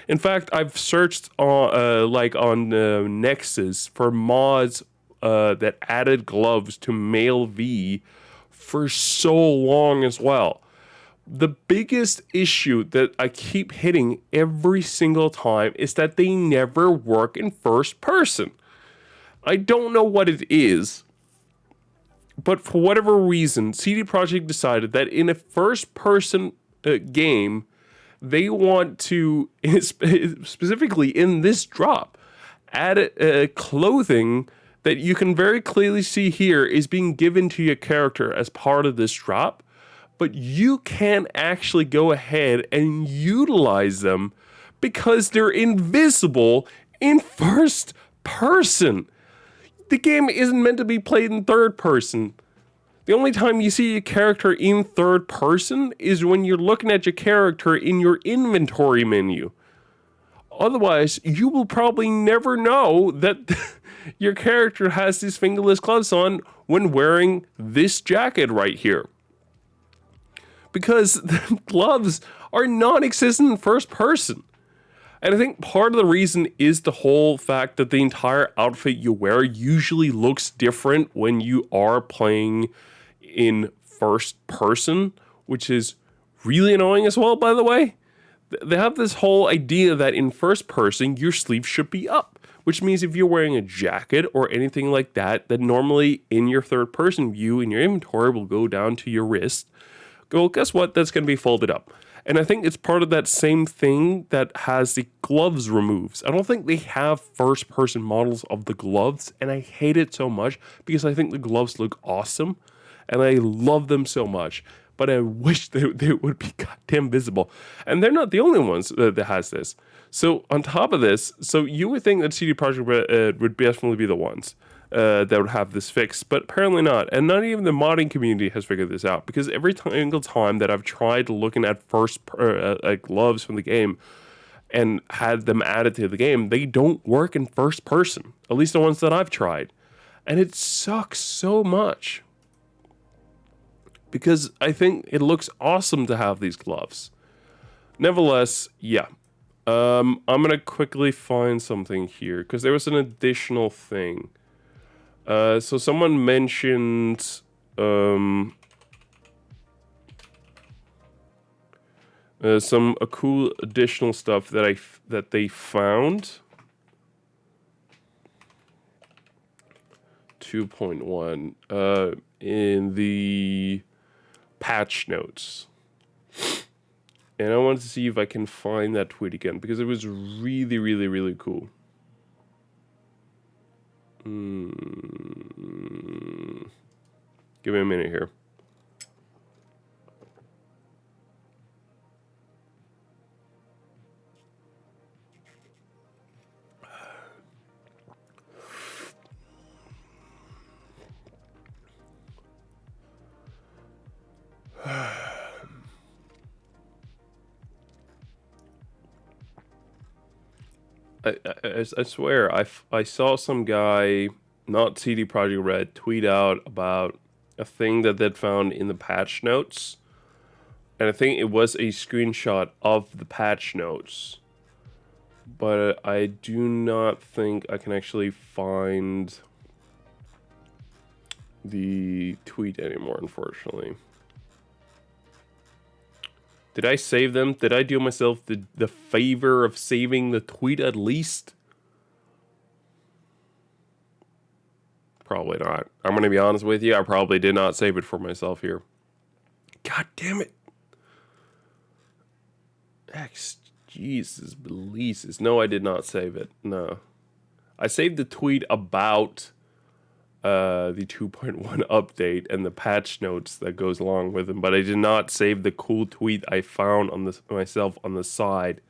In fact, I've searched on Nexus for mods that added gloves to Male V for so long as well. The biggest issue that I keep hitting every single time is that they never work in first person. I don't know what it is, but for whatever reason, CD Projekt decided that in a first person game, they want to, specifically in this drop, add clothing that you can very clearly see here is being given to your character as part of this drop, but you can't actually go ahead and utilize them because they're invisible in first person. The game isn't meant to be played in third person. The only time you see your character in third person is when you're looking at your character in your inventory menu. Otherwise, you will probably never know that your character has these fingerless gloves on when wearing this jacket right here. Because the gloves are non-existent in first person. And I think part of the reason is the whole fact that the entire outfit you wear usually looks different when you are playing in first person, which is really annoying as well, by the way. They have this whole idea that in first person, your sleeves should be up, which means if you're wearing a jacket or anything like that, that normally in your third person view in your inventory will go down to your wrist. Well, guess what? That's going to be folded up. And I think it's part of that same thing that has the gloves removes. I don't think they have first person models of the gloves, and I hate it so much because I think the gloves look awesome and I love them so much. But I wish they would be goddamn visible. And they're not the only ones that has this. So on top of this, so you would think that CD Projekt would definitely be the ones that would have this fixed, but apparently not. And not even the modding community has figured this out, because every single time that I've tried looking at gloves from the game and had them added to the game, they don't work in first person, at least the ones that I've tried. And it sucks so much, because I think it looks awesome to have these gloves. Nevertheless, yeah. I'm going to quickly find something here, because there was an additional thing. So someone mentioned some cool additional stuff that they found. 2.1 in the patch notes. And I wanted to see if I can find that tweet again, because it was really, really, really cool. Give me a minute here. I swear, I saw some guy, not CD Projekt Red, tweet out about a thing that they'd found in the patch notes. And I think it was a screenshot of the patch notes. But I do not think I can actually find the tweet anymore, unfortunately. Did I save them? Did I do myself the favor of saving the tweet at least? Probably not. I'm going to be honest with you. I probably did not save it for myself here. God damn it. Jesus, Belises. No, I did not save it. No. I saved the tweet about the 2.1 update and the patch notes that goes along with them, but I did not save the cool tweet I found on this myself on the side.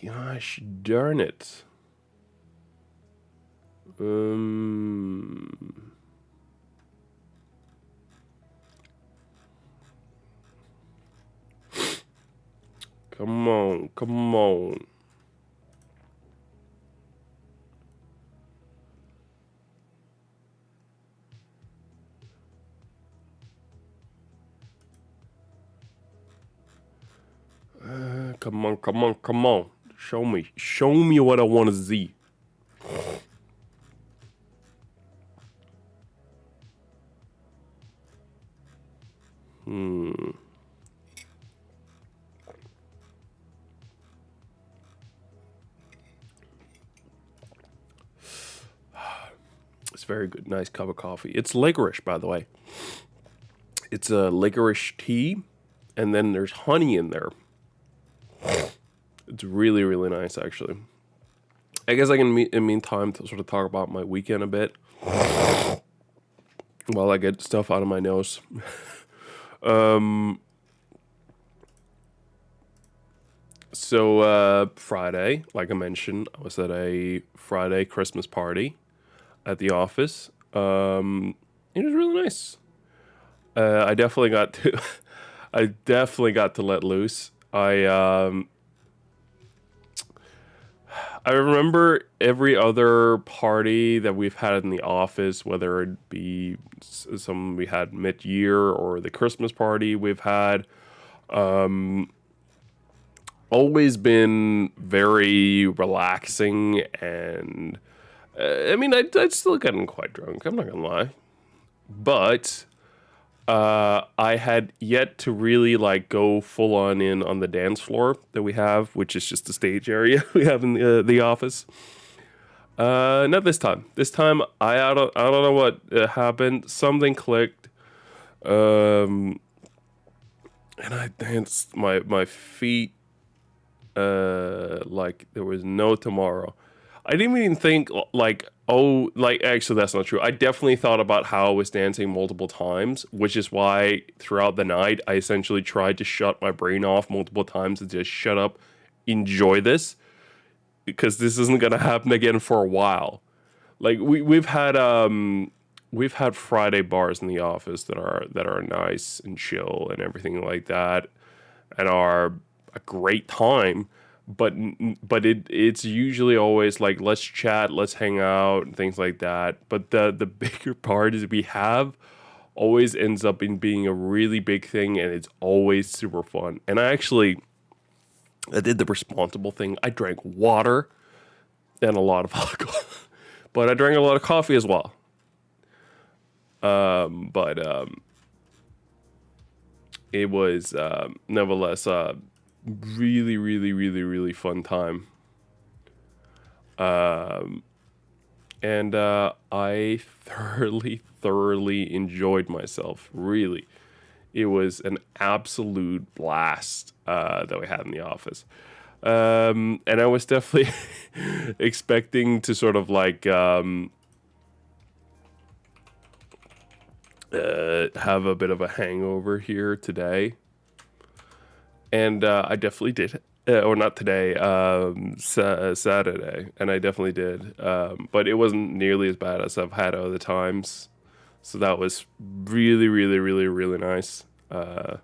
Gosh darn it. Come on, come on. Come on, come on, come on. Show me what I want to see. It's very good, nice cup of coffee. It's licorice, by the way. It's a licorice tea, and then there's honey in there. It's really, really nice, actually. I guess I can, in the meantime, to sort of talk about my weekend a bit while I get stuff out of my nose. So Friday, like I mentioned, I was at a Friday Christmas party at the office. It was really nice. I definitely got to, I definitely got to let loose. I remember every other party that we've had in the office, whether it be some we had mid-year or the Christmas party we've had, always been very relaxing. And I mean, I'd still gotten quite drunk, I'm not gonna lie, but I had yet to really like go full on in on the dance floor that we have, which is just the stage area we have in the office. Not this time. This time I don't know what happened. Something clicked, and I danced my feet like there was no tomorrow. I didn't even think like, oh, like actually that's not true. I definitely thought about how I was dancing multiple times, which is why throughout the night I essentially tried to shut my brain off multiple times and just shut up, enjoy this, because this isn't gonna happen again for a while. Like we've had Friday bars in the office that are nice and chill and everything like that, and are a great time. But it's usually always like, let's chat, let's hang out, and things like that. But the bigger parties we have always ends up in being a really big thing, and it's always super fun. And I did the responsible thing. I drank water and a lot of alcohol, but I drank a lot of coffee as well. But it was nevertheless really, really, really, really fun time. And I thoroughly, thoroughly enjoyed myself. Really, it was an absolute blast that we had in the office. And I was definitely expecting to sort of like have a bit of a hangover here today, and I definitely did. Or not today, Saturday, and I definitely did. But it wasn't nearly as bad as I've had other times, so that was really, really, really, really nice. I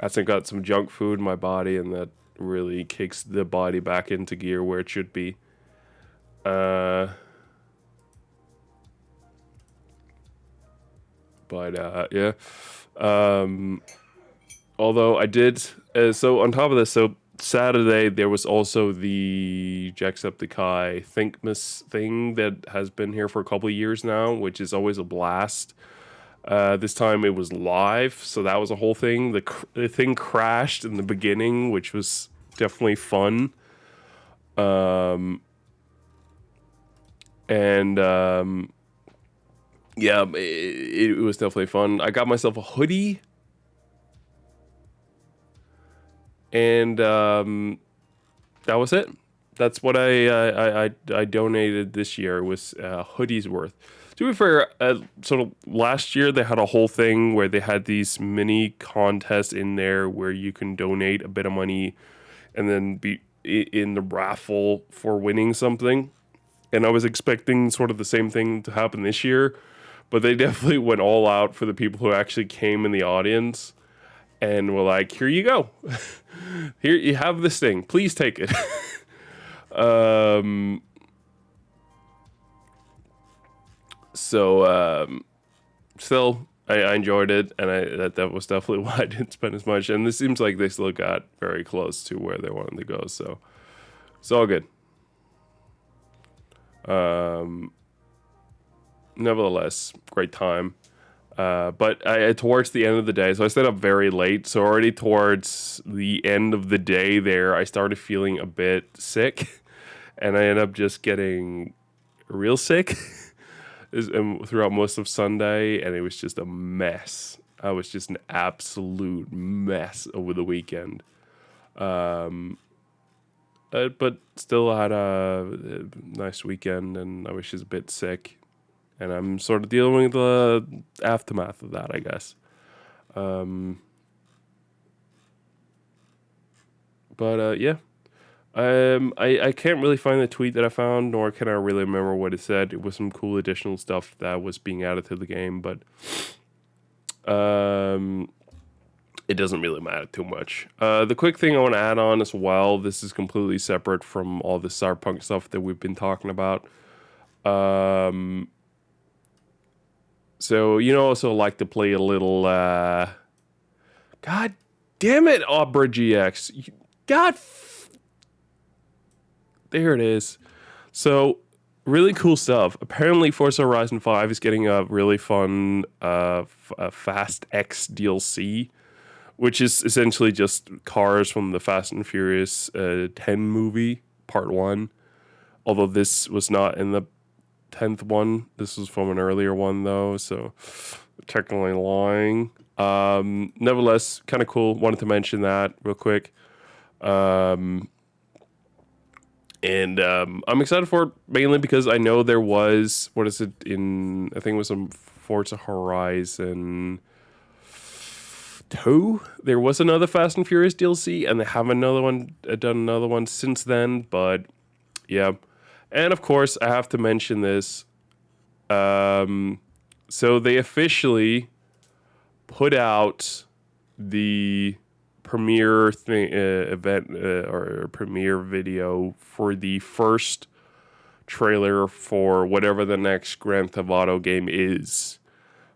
think I got some junk food in my body, and that really kicks the body back into gear where it should be. Uh, but yeah. Um, Although I did, so on top of this, so Saturday there was also the Jacksepticeye Thinkmas thing that has been here for a couple of years now, which is always a blast. This time it was live, so that was a whole thing. The thing crashed in the beginning, which was definitely fun. And yeah, it was definitely fun. I got myself a hoodie, and that was it. That's what I donated this year, was hoodies worth. To be fair, sort of last year they had a whole thing where they had these mini contests in there where you can donate a bit of money and then be in the raffle for winning something. And I was expecting sort of the same thing to happen this year, but they definitely went all out for the people who actually came in the audience. and we're like, here you go. Here you have this thing. Please take it. Still, I enjoyed it, and that was definitely why I didn't spend as much. And this seems like they still got very close to where they wanted to go, so it's all good. Nevertheless, great time. But towards the end of the day, so I stayed up very late. So already towards the end of the day there, I started feeling a bit sick, and I ended up just getting real sick throughout most of Sunday, and it was just a mess. I was just an absolute mess over the weekend. But still had a nice weekend, and I was just a bit sick. And I'm sort of dealing with the aftermath of that, I guess. Yeah. I can't really find the tweet that I found, nor can I really remember what it said. It was some cool additional stuff that was being added to the game, but it doesn't really matter too much. The quick thing I want to add on as well, this is completely separate from all the Cyberpunk stuff that we've been talking about. So, also like to play a little, God damn it, Opera GX. There it is. So, really cool stuff. Apparently, Forza Horizon 5 is getting a really fun Fast X DLC, which is essentially just cars from the Fast and Furious 10 movie, part 1. Although this was not in the 10th one. This was from an earlier one, though, so technically lying. Nevertheless, kind of cool. Wanted to mention that real quick. And I'm excited for it mainly because I know there was, I think it was some Forza Horizon 2. There was another Fast and Furious DLC, and they haven't done another one since then, but yeah. And of course, I have to mention this. So they officially put out the premiere event or premiere video for the first trailer for whatever the next Grand Theft Auto game is.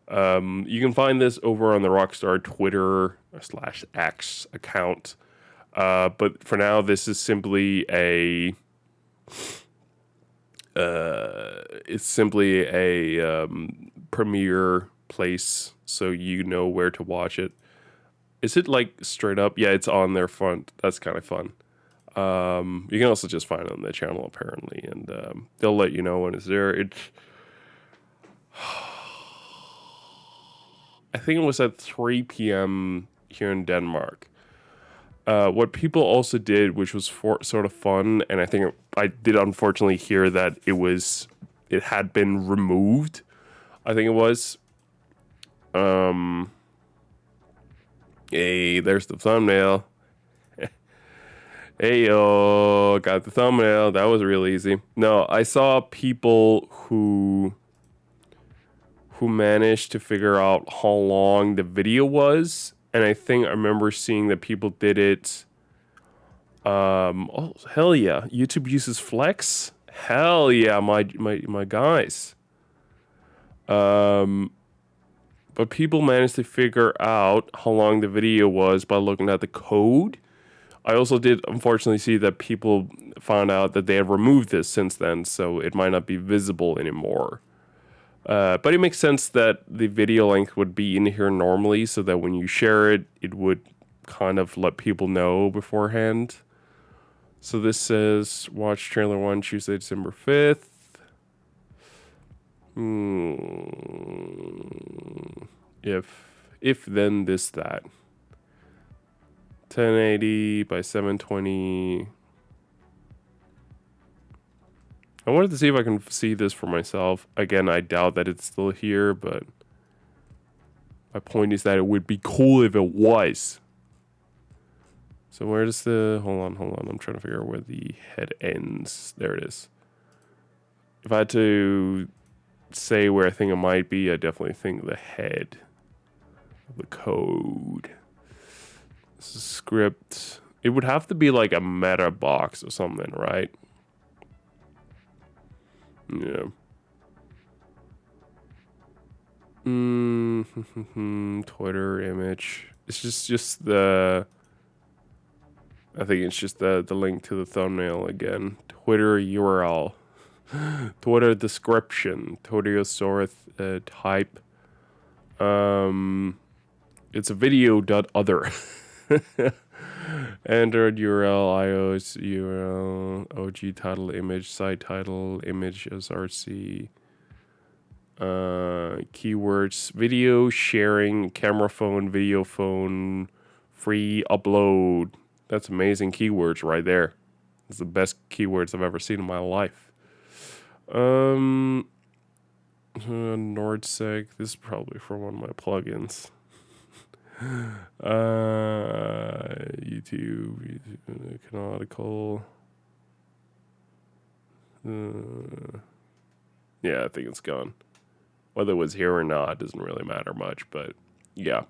You can find this over on the Rockstar Twitter /X account. But for now, this is simply a premiere place, so you know where to watch it. Is it like straight up? Yeah, it's on their front. That's kind of fun. You can also just find it on their channel apparently, and they'll let you know when it's there. I think it was at 3 p.m. here in Denmark. What people also did, which was sort of fun, and I think I did unfortunately hear that it had been removed. I think it was. Hey, there's the thumbnail. Hey, yo, got the thumbnail. That was real easy. No, I saw people who managed to figure out how long the video was, and I think I remember seeing that people did it. Oh hell yeah! YouTube uses Flex. Hell yeah, my guys. But people managed to figure out how long the video was by looking at the code. I also did unfortunately see that people found out that they have removed this since then, so it might not be visible anymore. But it makes sense that the video length would be in here normally, so that when you share it, it would kind of let people know beforehand. So this says, watch trailer 1 Tuesday, December 5th. If then this that 1080 by 720. I wanted to see if I can see this for myself. Again, I doubt that it's still here, but my point is that it would be cool if it was. So where does hold on, I'm trying to figure out where the head ends. There it is. If I had to say where I think it might be, I definitely think the head of the code. Script. It would have to be like a meta box or something, right? Yeah. Twitter image. It's just the. I think it's just the link to the thumbnail again. Twitter URL. Twitter description. Twitter source type. It's a video.other. Android URL, iOS URL, OG title, image, site title, image src, keywords, video sharing, camera phone, video phone, free upload. That's amazing keywords right there. It's the best keywords I've ever seen in my life. NordSec. This is probably for one of my plugins. YouTube canonical. Yeah, I think it's gone. Whether it was here or not doesn't really matter much, but yeah.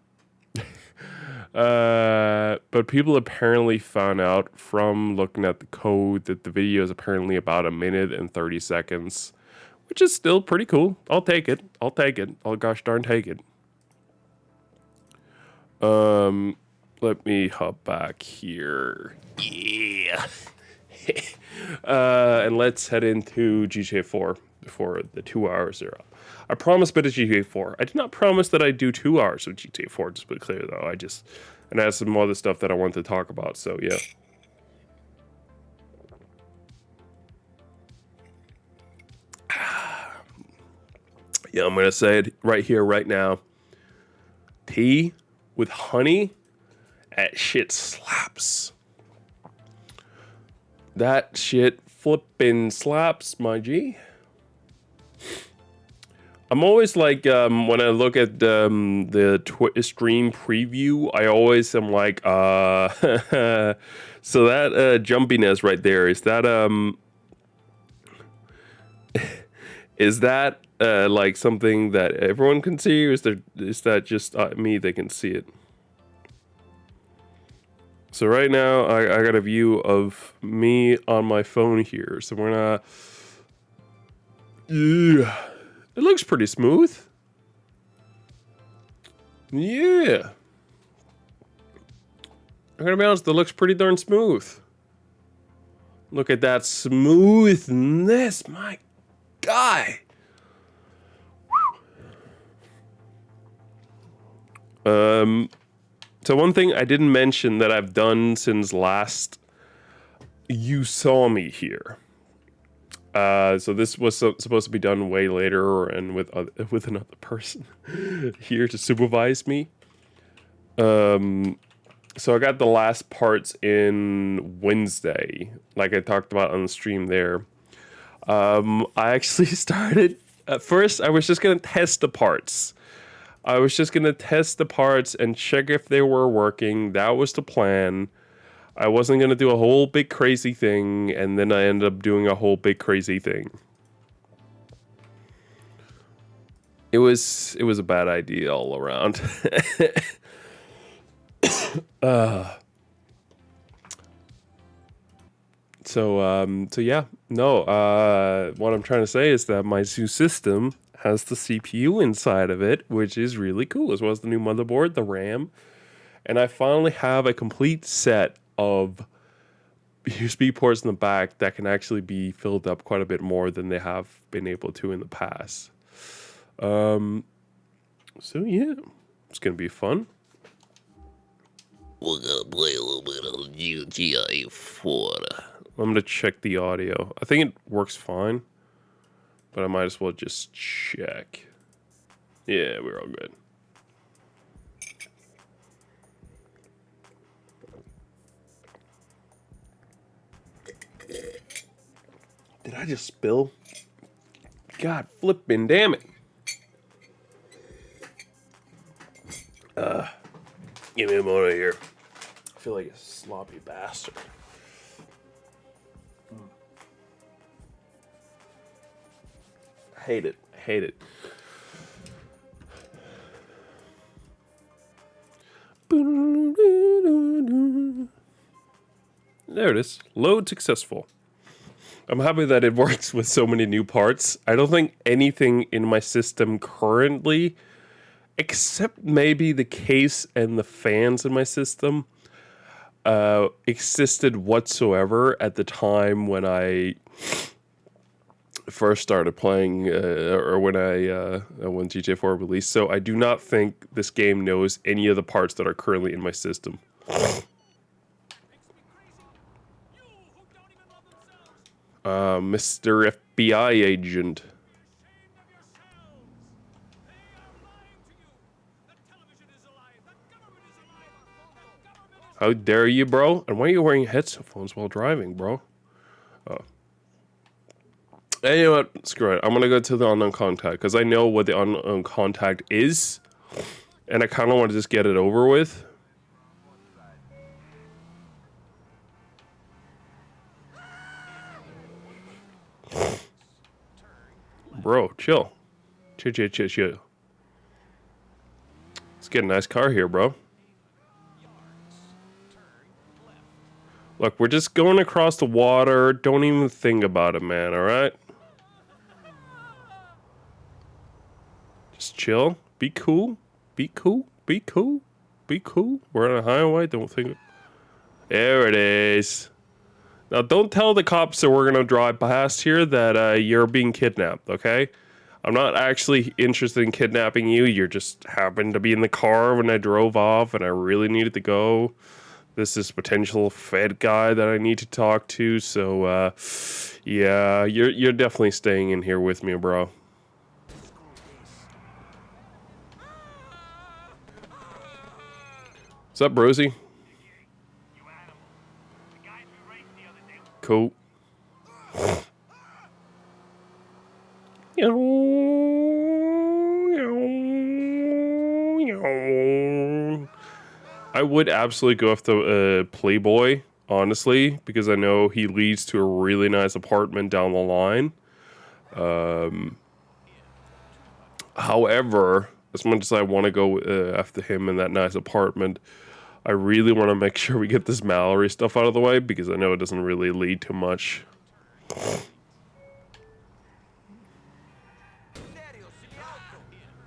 But people apparently found out from looking at the code that the video is apparently about 1 minute and 30 seconds, which is still pretty cool. I'll take it. I'll gosh darn take it. Let me hop back here. Yeah. And let's head into GTA 4 before the 2 hours are up. I promised a bit of GTA 4. I did not promise that I'd do 2 hours of GTA 4, just to be clear though. And I have some other stuff that I want to talk about, so yeah. Yeah, I'm gonna say it right here, right now. Tea with honey, that shit slaps. That shit flippin' slaps, my G. I'm always like, when I look at the stream preview, I always am like, so that jumpiness right there, is that like something that everyone can see, or is that just me that can see it? So right now, I got a view of me on my phone here, so we're gonna... Yeah. It looks pretty smooth. Yeah. I'm gonna be honest, it looks pretty darn smooth. Look at that smoothness, my guy. So one thing I didn't mention that I've done since last you saw me here. So this was supposed to be done way later and with another person here to supervise me. So I got the last parts in Wednesday, like I talked about on the stream there. I actually started, at first I was just going to test the parts. I was just going to test the parts and check if they were working. That was the plan. I wasn't going to do a whole big crazy thing, and then I ended up doing a whole big crazy thing. It was a bad idea all around. So yeah, no, what I'm trying to say is that my Zeus system has the CPU inside of it, which is really cool, as well as the new motherboard, the RAM, and I finally have a complete set of USB ports in the back that can actually be filled up quite a bit more than they have been able to in the past. So yeah, it's gonna be fun. We're gonna play a little bit of GTA 4. I'm gonna check the audio. I think it works fine, but I might as well just check. Yeah, we're all good. Did I just spill? God flippin' damn it. Give me a moment here. I feel like a sloppy bastard. Hate it. Hate it. There it is. Load successful. I'm happy that it works with so many new parts. I don't think anything in my system currently, except maybe the case and the fans in my system, existed whatsoever at the time when I first started playing, or when GTA 4 released. So I do not think this game knows any of the parts that are currently in my system. Mr. FBI agent. How dare you, bro? And why are you wearing headphones while driving, bro? Oh. And you know what? Screw it. I'm gonna go to the unknown contact because I know what the unknown contact is, and I kind of want to just get it over with. Bro, chill. Chill. Let's get a nice car here, bro. Look, we're just going across the water. Don't even think about it, man, alright? Just chill. Be cool. Be cool. Be cool. Be cool. We're on a highway. Don't think... There it is. Now, don't tell the cops that we're going to drive past here that you're being kidnapped, okay? I'm not actually interested in kidnapping you. You just happened to be in the car when I drove off and I really needed to go. This is potential Fed guy that I need to talk to. So, yeah, you're definitely staying in here with me, bro. What's up, Rosie? Cool. I would absolutely go after Playboy, honestly, because I know he leads to a really nice apartment down the line. However, as much as I want to go after him in that nice apartment, I really want to make sure we get this Mallory stuff out of the way because I know it doesn't really lead to much.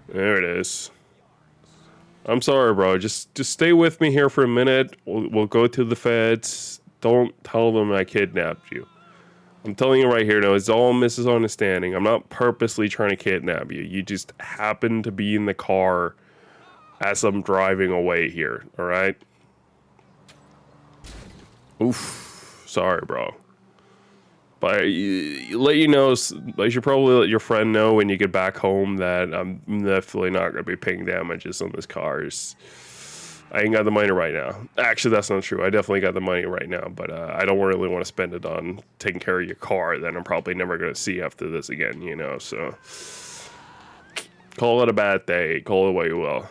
There it is. I'm sorry, bro. Just stay with me here for a minute. We'll go to the feds. Don't tell them I kidnapped you. I'm telling you right here now, it's all misunderstanding. I'm not purposely trying to kidnap you. You just happen to be in the car as I'm driving away here, alright? Oof. Sorry, bro. But let you know, I should probably let your friend know when you get back home that I'm definitely not going to be paying damages on this car. I ain't got the money right now. Actually, that's not true. I definitely got the money right now, but I don't really want to spend it on taking care of your car that I'm probably never going to see after this again, you know, so... Call it a bad day. Call it what you will.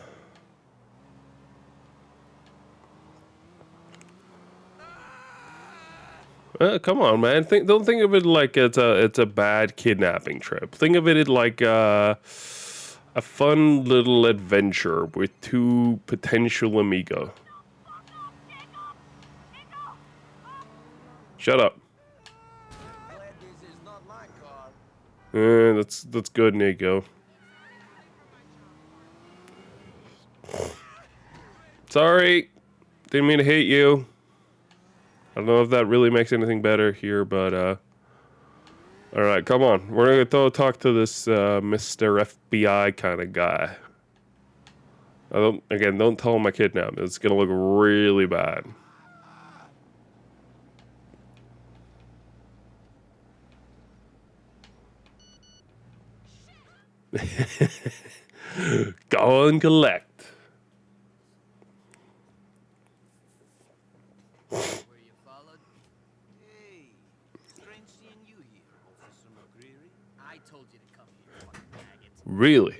Come on, man. Don't think of it like it's a bad kidnapping trip. Think of it like a fun little adventure with two potential amigos. Shut up. That's good, Nico. Sorry, didn't mean to hate you. I don't know if that really makes anything better here, but alright, come on. We're gonna go talk to this Mr. FBI kind of guy. Don't tell him I kidnapped him. It's gonna look really bad. Go and collect. Really?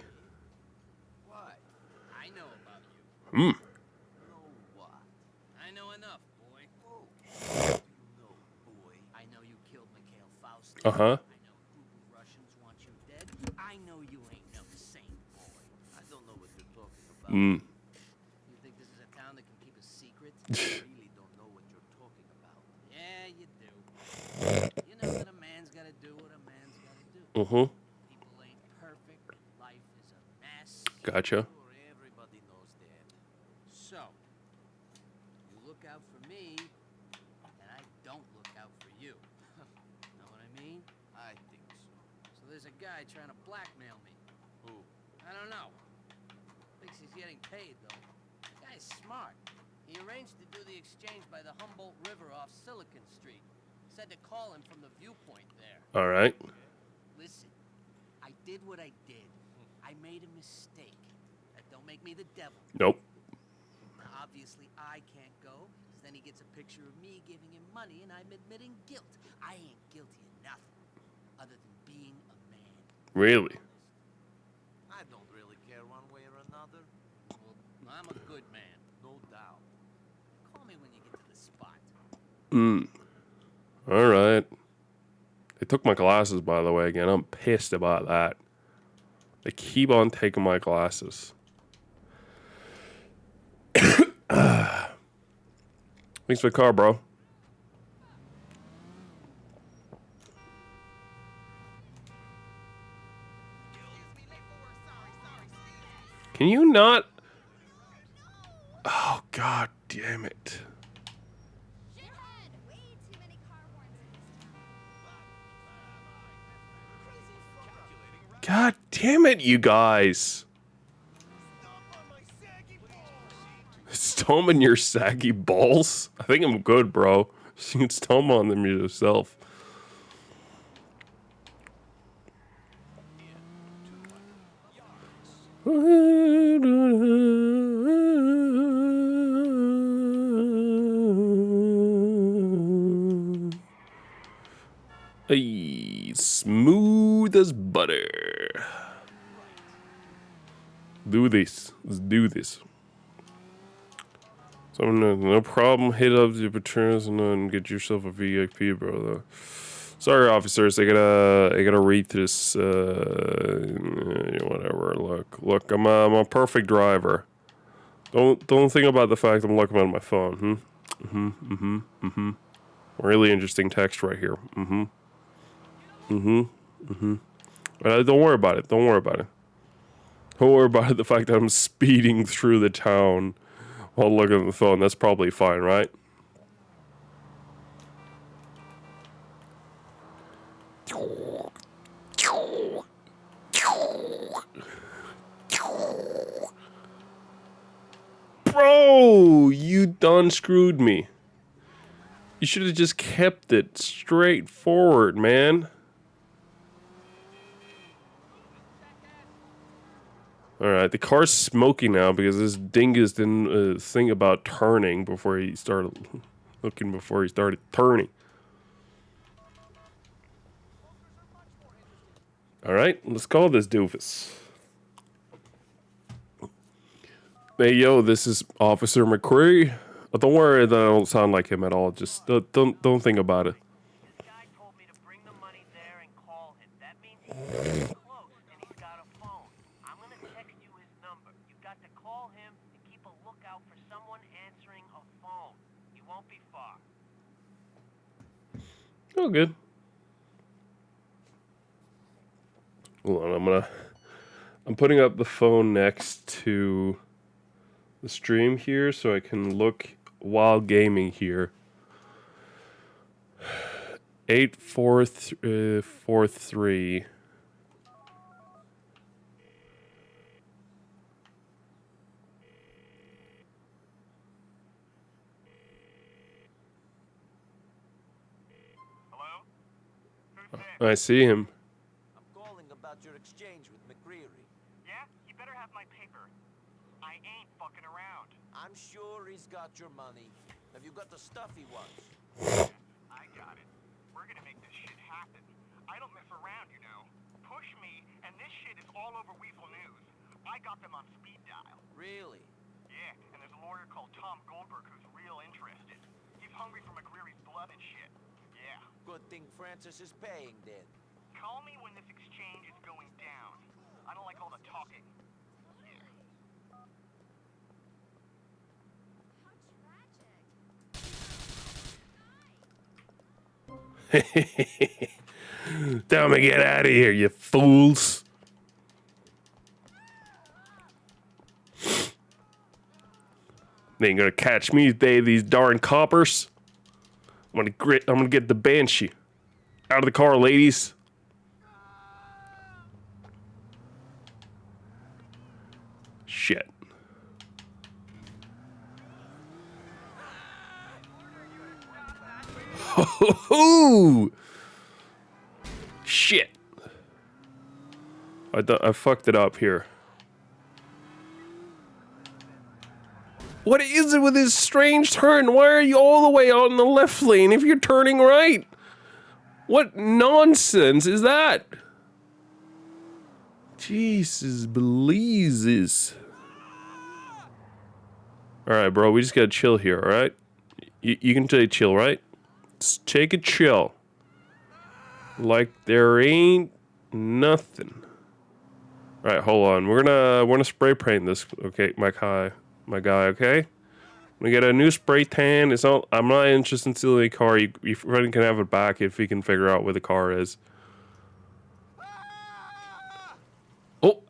What? I know about you.
Hmm.
Know what? I know enough, boy. Oh. You know, boy. I know you killed Mikhail Faust.
Uh-huh.
I know who Russians want you dead. I know you ain't no saint, boy. I don't know what you're talking about.
Hmm.
You think this is a town that can keep a secret? You really don't know what you're talking about. Yeah, gotta do what a man's gotta do.
Mm-hmm.
People ain't perfect. Life is a mess.
Gotcha.
Sure, everybody knows that. So, you look out for me, and I don't look out for you. Know what I mean?
I think so.
So there's a guy trying to blackmail me.
Who?
I don't know. Thinks he's getting paid, though. The guy's smart. He arranged to do the exchange by the Humboldt River off Silicon Street. Said to call him from the viewpoint there.
All right.
Listen, I did what I did. I made a mistake. That don't make me the devil.
Nope.
Now, obviously, I can't go, because then he gets a picture of me giving him money, and I'm admitting guilt. I ain't guilty of nothing, other than being a man.
Really?
I don't really care one way or another.
Well, I'm a good man.
No doubt.
Call me when you get to the spot.
All right. They took my glasses, by the way, again. I'm pissed about that. They keep on taking my glasses. Thanks for the car, bro. Can you not? Oh, god damn it.
Shithead! Way too many car horns in this town.
God damn it, you guys. Stomp on your saggy balls? I think I'm good, bro. You can stomp on them yourself. Hey, smooth as butter. Do this. Let's do this. So no problem. Hit up the patrons and get yourself a VIP, bro. Sorry, officers. I gotta read this. Whatever. Look. I'm a perfect driver. Don't think about the fact I'm looking at my phone. Really interesting text right here. Don't worry about it. Don't worry about it. Don't worry about the fact that I'm speeding through the town while looking at the phone. That's probably fine, right? Bro, you done screwed me. You should have just kept it straightforward, man. Alright, the car's smoking now because this dingus didn't think about turning before he started looking before he started turning. Alright, let's call this doofus. Hey, yo, this is Officer McCree. Don't worry that I don't sound like him at all. Just don't think about it.
This guy told me to bring the money there and call him. That means he's close and he's got a phone. I'm gonna text you his number. You got to call him and keep a lookout for someone answering a phone. He won't be far.
Oh, good. Hold on, I'm putting up the phone next to the stream here so I can look while gaming here. 8443.
Hello? Who's this?
I see him.
I'm calling about your exchange with McCreary.
Yeah? You better have my paper. I ain't fucking around.
I'm sure he's got your money. Have you got the stuff he wants?
I got it. We're gonna make this shit happen. I don't mess around, you know. Push me, and this shit is all over Weasel News. I got them on speed dial.
Really?
Yeah, and there's a lawyer called Tom Goldberg who's real interested. He's hungry for McCreary's blood and shit. Yeah.
Good thing Francis is paying then.
Call me when this exchange is going down. I don't like all the talking.
How tragic.
Tell me get out of here, you fools. They ain't gonna catch me today, these darn coppers. I'm gonna get the Banshee. Out of the car, ladies. Shit. Ho! Shit. I fucked it up here. What is it with this strange turn? Why are you all the way out in the left lane if you're turning right? What nonsense is that? Jesus Beliezes. Alright, bro, we just gotta chill here, alright? You can say chill, right? Just take a chill. Like there ain't nothing. Alright, hold on. We're gonna spray paint this, okay, my guy, okay? We get a new spray tan. It's not. I'm not interested in stealing a car. You can have it back if we can figure out where the car is. Oh,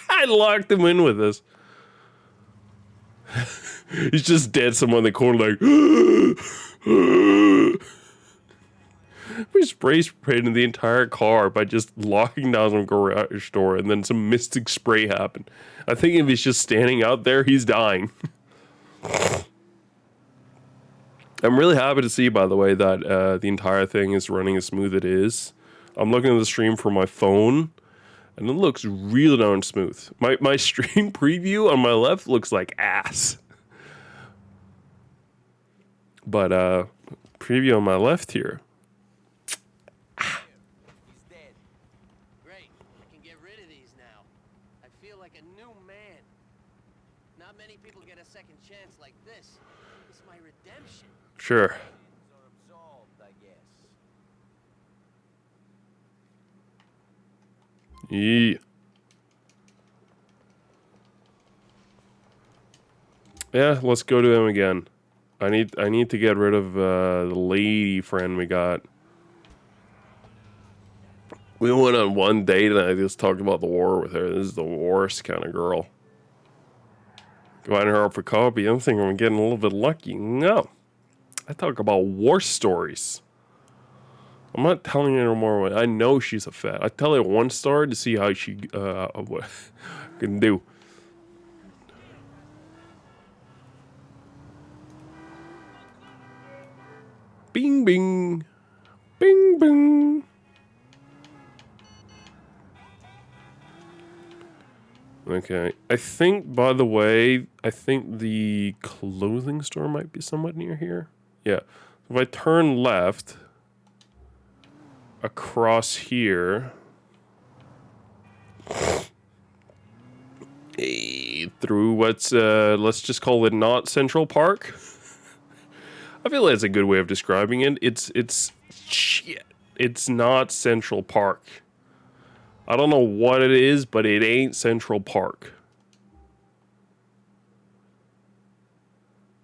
I locked him in with this. He's just dead somewhere in the corner, like. We spray painted the entire car by just locking down some garage door, and then some mystic spray happened. I think if he's just standing out there, he's dying. I'm really happy to see, by the way, that the entire thing is running as smooth as it is. I'm looking at the stream from my phone, and it looks really darn smooth. My stream preview on my left looks like ass. But preview on my left here.
He's dead.
Great. I can get rid of these now. I feel like a new man. Not many people get a second chance like this. It's my redemption.
Sure.
Sins are absolved, I guess.
Yeah. Yeah, let's go to him again. I need to get rid of the lady friend we got. We went on one date and I just talked about the war with her. This is the worst kind of girl. Inviting her up for coffee. I'm thinking I'm getting a little bit lucky. No. I talk about war stories. I'm not telling you anymore. I know she's a fat. I tell her one story to see how she what can do. Bing bing. Bing bing. Okay. I think, by the way, I think the clothing store might be somewhat near here. Yeah. If I turn left across here through what's let's just call it not Central Park. I feel that's a good way of describing it. It's shit. It's not Central Park. I don't know what it is, but it ain't Central Park.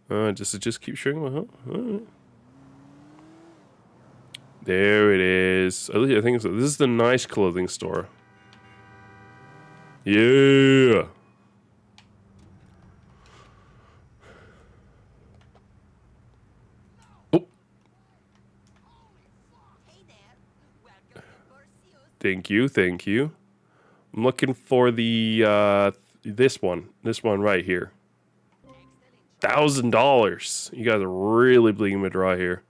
Does it just keep showing my home? Right. There it is. At least I think so. This is the nice clothing store. Yeah. Oh.
Hey there. Welcome to Perseus.
Thank you, thank you. I'm looking for the this one right here. $1,000. You guys are really bleeding me dry here.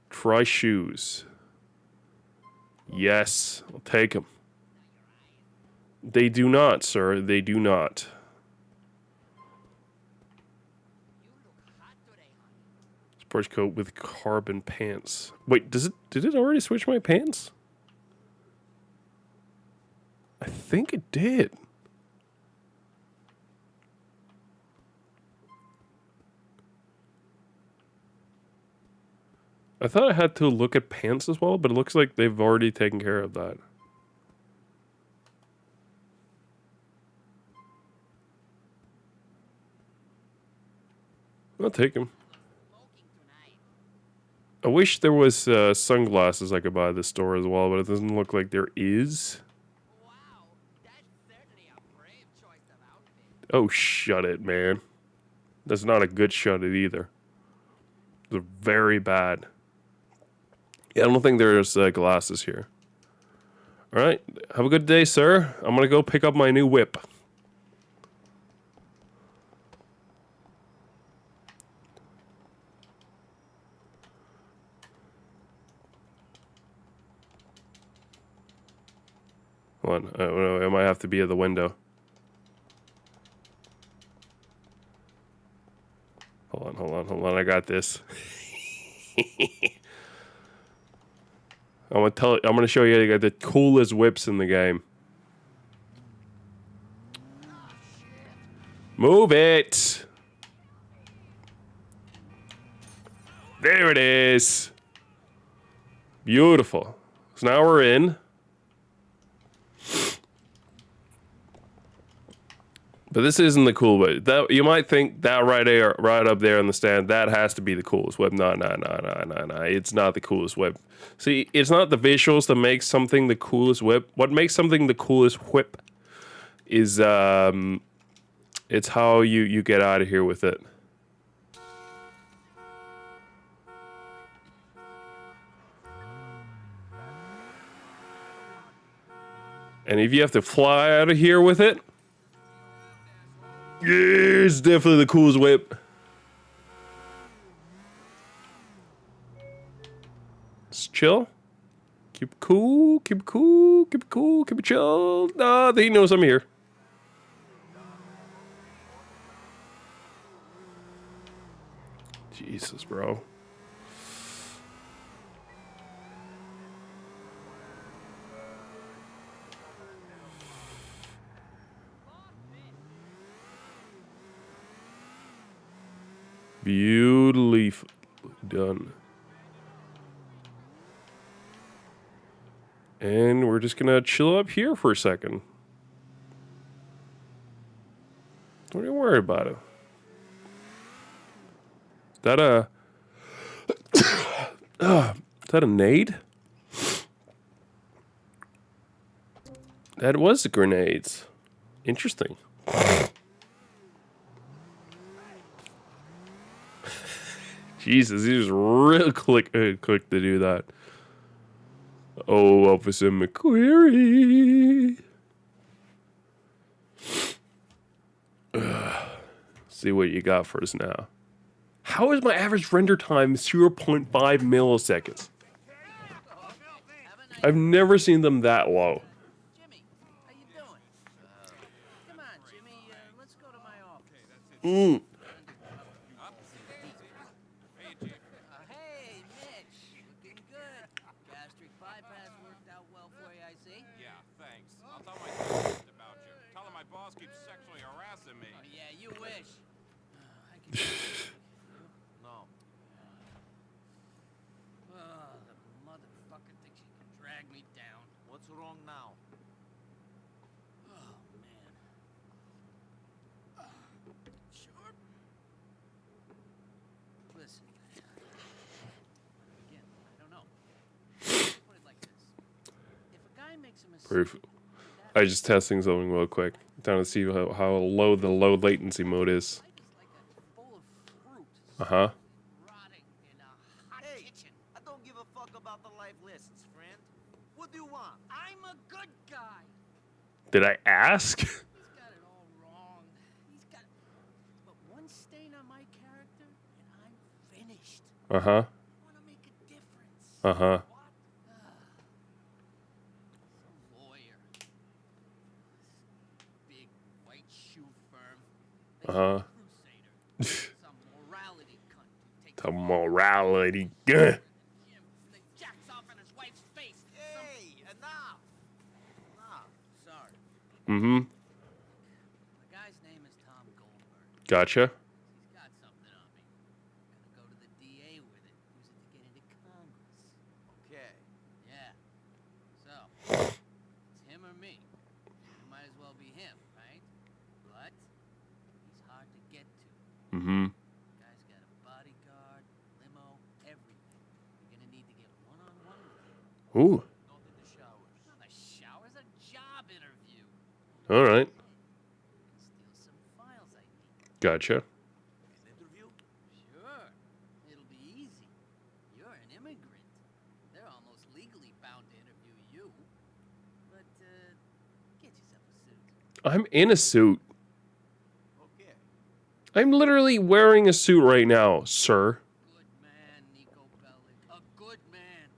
Try shoes. Yes, I'll take them. They do not, sir. They do not.
You look hot today, honey.
Sports coat with carbon pants. Wait, did it already switch my pants? I think it did. I thought I had to look at pants as well, but it looks like they've already taken care of that. I'll take him.
Smoking tonight.
wish there was sunglasses I could buy at the store as well, but it doesn't look like there is.
Wow, that's certainly a brave choice of outfit.
Oh, shut it, man. That's not a good shut it either. They're very bad. Yeah, I don't think there's glasses here. All right, have a good day, sir. I'm gonna go pick up my new whip. Hold on, I might have to be at the window. Hold on, I got this. I'm gonna show you the coolest whips in the game. Move it! There it is! Beautiful. So now we're in. But this isn't the cool whip. That you might think that right there, right up there on the stand, that has to be the coolest whip. No. It's not the coolest whip. See, it's not the visuals that make something the coolest whip. What makes something the coolest whip is it's how you get out of here with it. And if you have to fly out of here with it, yeah, it's definitely the coolest whip. Just chill. Keep it cool, keep it cool, keep it cool, keep it chill. Nah, he knows I'm here. Jesus, bro. Beautifully done. And we're just gonna chill up here for a second. Don't even worry about it. Is that a... is that a nade? That was grenades. Interesting. Jesus, he was real quick to do that. Oh, Officer McQuarrie. See what you got for us now. How is my average render time 0.5 milliseconds? I've never seen them that low.
Jimmy, how you doing? Come on, Jimmy. Let's go to my office. Hey, Mitch. Looking good. Gastric bypass worked out well for you, I see.
Yeah, thanks. I'll tell my therapist about you. Tell him my boss keeps sexually harassing me.
Oh, yeah, you wish. I can
No.
Oh, the motherfucker thinks he can drag me down.
What's wrong now?
Oh, man. Sure. Listen. Again, I don't know. Put it like this. If a guy makes a mistake,
Proof. I just testing something real quick. Trying to see how low the low latency mode is.
life is like a bowl of fruit
Uh-huh.
rotting in a hot
Hey,
kitchen.
I don't give a fuck about the life lessons, friend. What do you want?
I'm a good guy.
Did I ask?
He's got it all wrong. He's got but one stain on my character, and I'm finished.
Uh-huh.
I want to make a difference.
Uh-huh.
Lawyer. Big white shoe firm.
Uh-huh.
Crusader. Some morality cunt who takes
The morality. Gah.
him and then jacks off in his wife's face.
Hey, enough! Enough.
Sorry.
Mm-hmm.
The guy's name is Tom Goldberg.
Gotcha.
He's got something on me. Gonna go to the DA with it. Use it to get into Congress.
Okay.
Yeah. So, it's him or me. It might as well be him, right? But he's hard to get to.
Mm-hmm.
Guy's got a bodyguard, limo, everything.
Ooh.
Not in the showers.
Not a shower's a job interview.
All right.
Steal some files I need.
Gotcha.
An interview?
Sure. It'll be easy. You're an immigrant. They're almost legally bound to interview you. But, get yourself a suit.
I'm in a suit.
Okay.
I'm literally wearing a suit right now, sir.
Good man, Nico Bellic. A good man.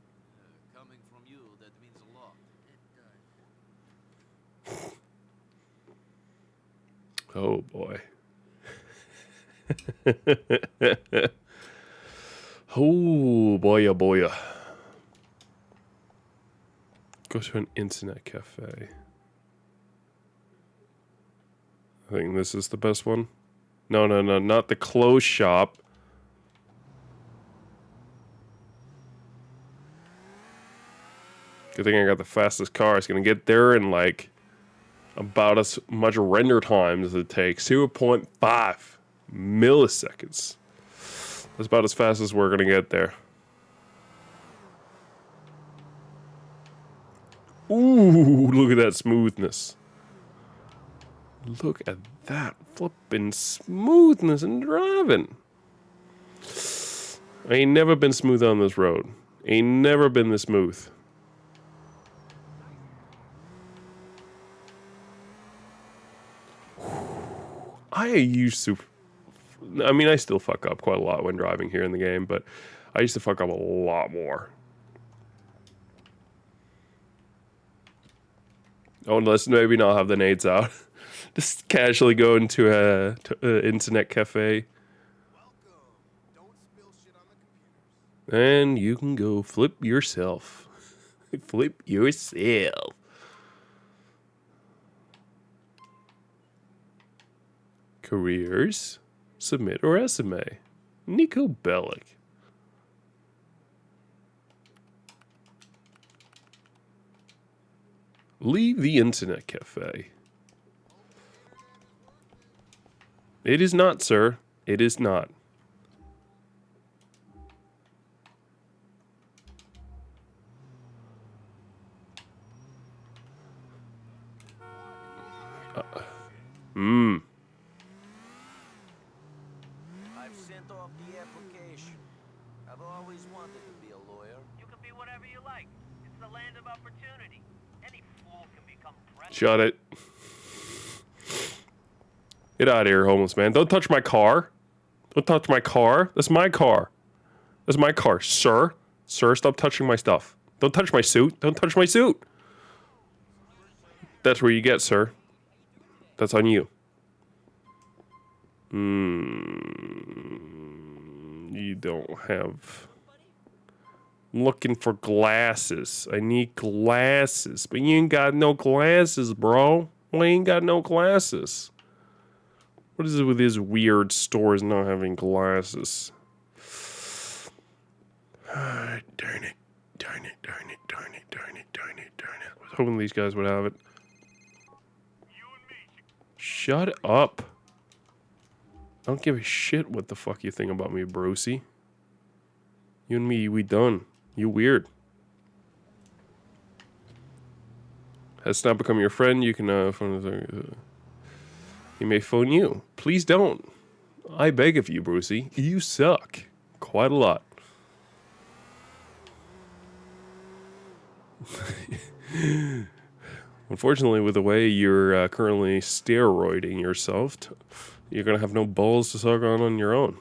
Coming from you, that means a lot.
It does.
Oh boy. Oh boy, oh boy. Go to an internet cafe. I think this is the best one. No, not the clothes shop. Good thing I got the fastest car. It's gonna get there in like about as much render time as it takes. 0.5 milliseconds. That's about as fast as we're gonna get there. Ooh, look at that smoothness. Look at that flippin' smoothness in driving. I ain't never been smooth on this road. Ain't never been this smooth. I used to, I mean, I still fuck up quite a lot when driving here in the game, but I used to fuck up a lot more. Oh, unless maybe not have the nades out. Just casually go into a internet cafe. And you can go flip yourself. Flip yourself. Careers. Submit or resume. Nico Bellic. Leave the internet cafe. It is not, sir. It is not.
I've sent off the application. I've always wanted to be a lawyer.
You can be whatever you like. It's the land of opportunity. Any fool can become president.
Shut it. Get out of here, homeless man. Don't touch my car. Don't touch my car. That's my car. That's my car, sir. Sir, stop touching my stuff. Don't touch my suit. Don't touch my suit. That's where you get, sir. That's on you. You don't have... I'm looking for glasses. I need glasses. But you ain't got no glasses, bro. I ain't got no glasses. What is it with these weird stores not having glasses? Darn it. Darn it, darn it, darn it, darn it, darn it, darn it. I was hoping these guys would have it. Shut up. I don't give a shit what the fuck you think about me, Brucey. You and me, we done. You weird. Has Snap become your friend? You can phone. He may phone you. Please don't. I beg of you, Brucey. You suck. Quite a lot. Unfortunately, with the way you're currently steroiding yourself, you're going to have no balls to suck on your own.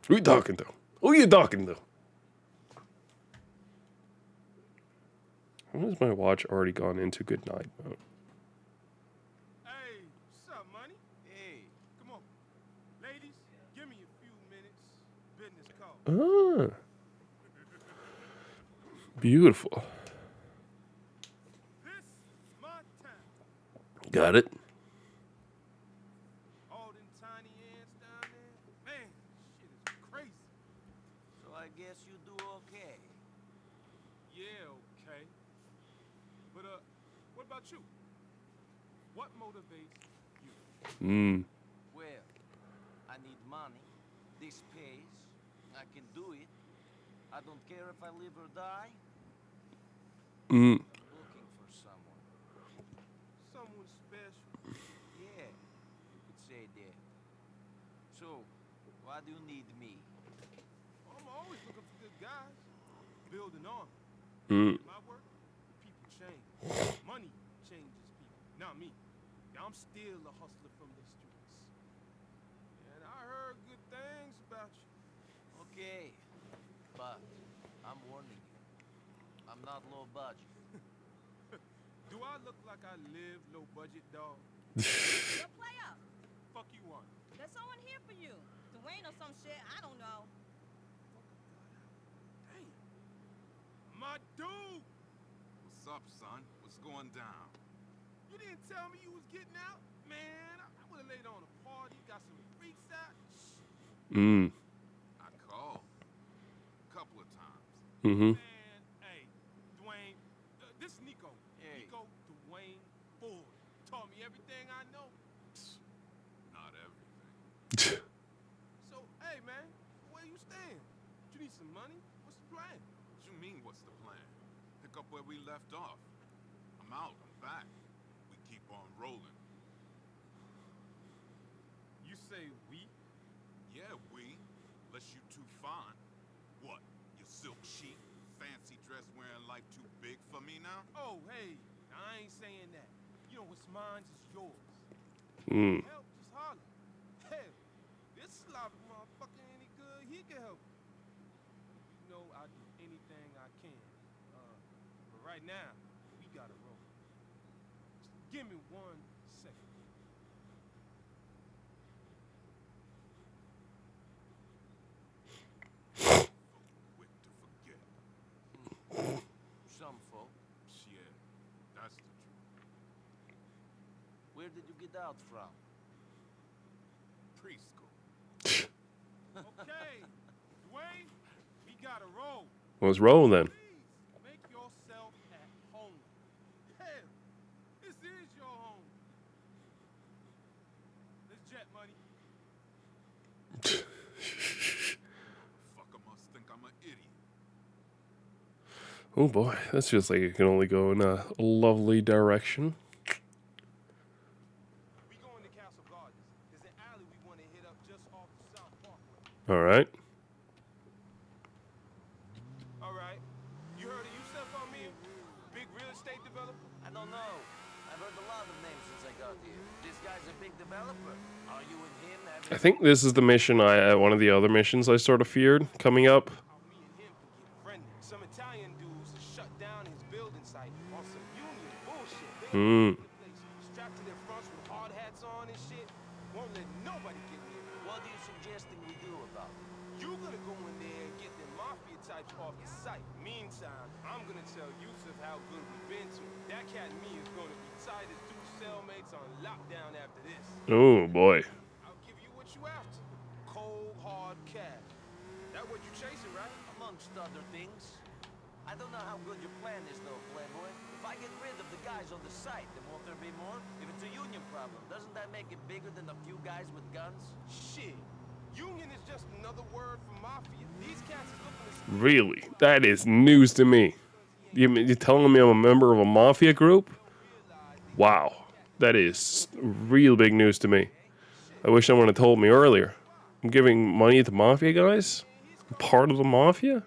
Who you talking to? Who you talking to? When has my watch already gone into good night mode?
Hey, what's up, money?
Hey,
Come on. Ladies, give me a few minutes. Business call.
Ah. Beautiful.
This is my time.
Got it.
All them tiny ants down there. Man, shit is crazy.
so I guess you do okay.
Yeah, okay. But, what about you? What motivates you?
Hmm.
Well, I need money, This pays. I can do it. I don't care if I live or die.
Mm.
Looking for someone.
Someone special.
Yeah, you could say that. So, why do you need me?
I'm always looking for good guys. Build an army.
Mm.
My work, people change. Money changes people, not me. I'm still a hustler from the streets. And I heard good things about you.
Okay, but I'm warning you. I'm not low budget.
Do I look like I live low budget, dog?
Yo, play up.
Fuck you want.
There's someone here for you. Dwayne or some shit. I don't know.
Hey, my dude!
What's up, son? What's going down?
You didn't tell me you was getting out? Man, I would have laid on a party, got some freaks out.
Mm.
I called. A couple of times.
Mm-hmm.
Man, hey, Dwayne, this is Nico.
Hey.
Nico Dwayne Ford. Taught me everything I know.
Not everything.
So, hey, man, where you stand? You need some money? What's the plan?
What you mean, what's the plan? Pick up where we left off. I'm out. I'm back. We keep on rolling.
You say we?
Yeah, we. Unless you too fine. What? Your silk sheet? Fancy dress wearing life too big for me now?
Oh, hey, I ain't saying that. You know what's mine is yours.
Mm.
Help, just holler. Hell, this sloppy motherfucker any good, he can help. You know, I'll do anything I can. But right now, we gotta roll. Just give me 1 second.
Quick to forget.
Some folk.
Shit. That's the truth.
Where did you get out from?
Preschool.
Okay, Dwayne, we gotta roll.
Let's roll then.
Please, make yourself at home. Hell, this is your home. This jet money.
Fucker must think I'm an idiot.
Oh boy, that's just like it can only go in a lovely direction.
We going to Castle Gardens. There's an alley we want to hit up just off the South Parkway.
All right.
All right. You heard of Yusef Amir? Big real estate developer?
I don't know. I've heard a lot of names since I got here. This guy's a big developer. Are you and him having...
I think this is the mission one of the other missions I sort of feared coming up.
How me and him can get friendly. Some Italian dudes shut down his building site on some union bullshit. They
Mm.
the place strapped to their fronts with hard hats on and shit. Won't let nobody get near it.
What are you suggesting we do about it?
You gonna go in there and get the mafia types off the site. Meantime, I'm gonna tell Yusuf how good we've been to him. That cat and me is gonna be tied as two cellmates on lockdown after this.
Oh boy.
I'll give you what you after. Cold, hard cash. That what you chasing, right?
Amongst other things. I don't know how good your plan is, though, Playboy. If I get rid of the guys on the site, then won't there be more? If it's a union problem, doesn't that make it bigger than a few guys with guns?
Shit. Union is just another word for mafia. These cats is looking to
Really? That is news to me. You're telling me I'm a member of a mafia group? Wow. That is real big news to me. I wish someone had told me earlier. I'm giving money to mafia guys? I'm part of the mafia?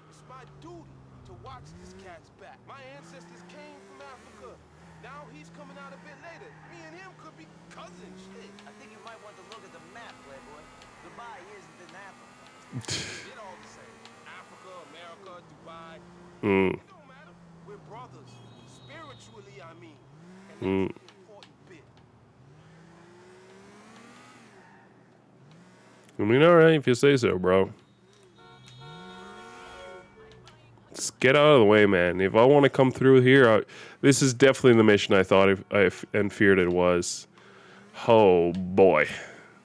It's my duty to watch this cat's back. My ancestors came from Africa. Now he's coming out a bit later. Me and him could be cousins. Shit.
I think you might want to look at the map, Playboy. Dubai isn't in Africa.
It all the same. Africa, America, Dubai.
Mm.
It don't matter. We're brothers. Spiritually, I mean. And
Mm.
that's the important bit.
I mean, alright, if you say so, bro. Just get out of the way, man. If I want to come through here, this is definitely the mission I thought and feared it was. Oh, boy.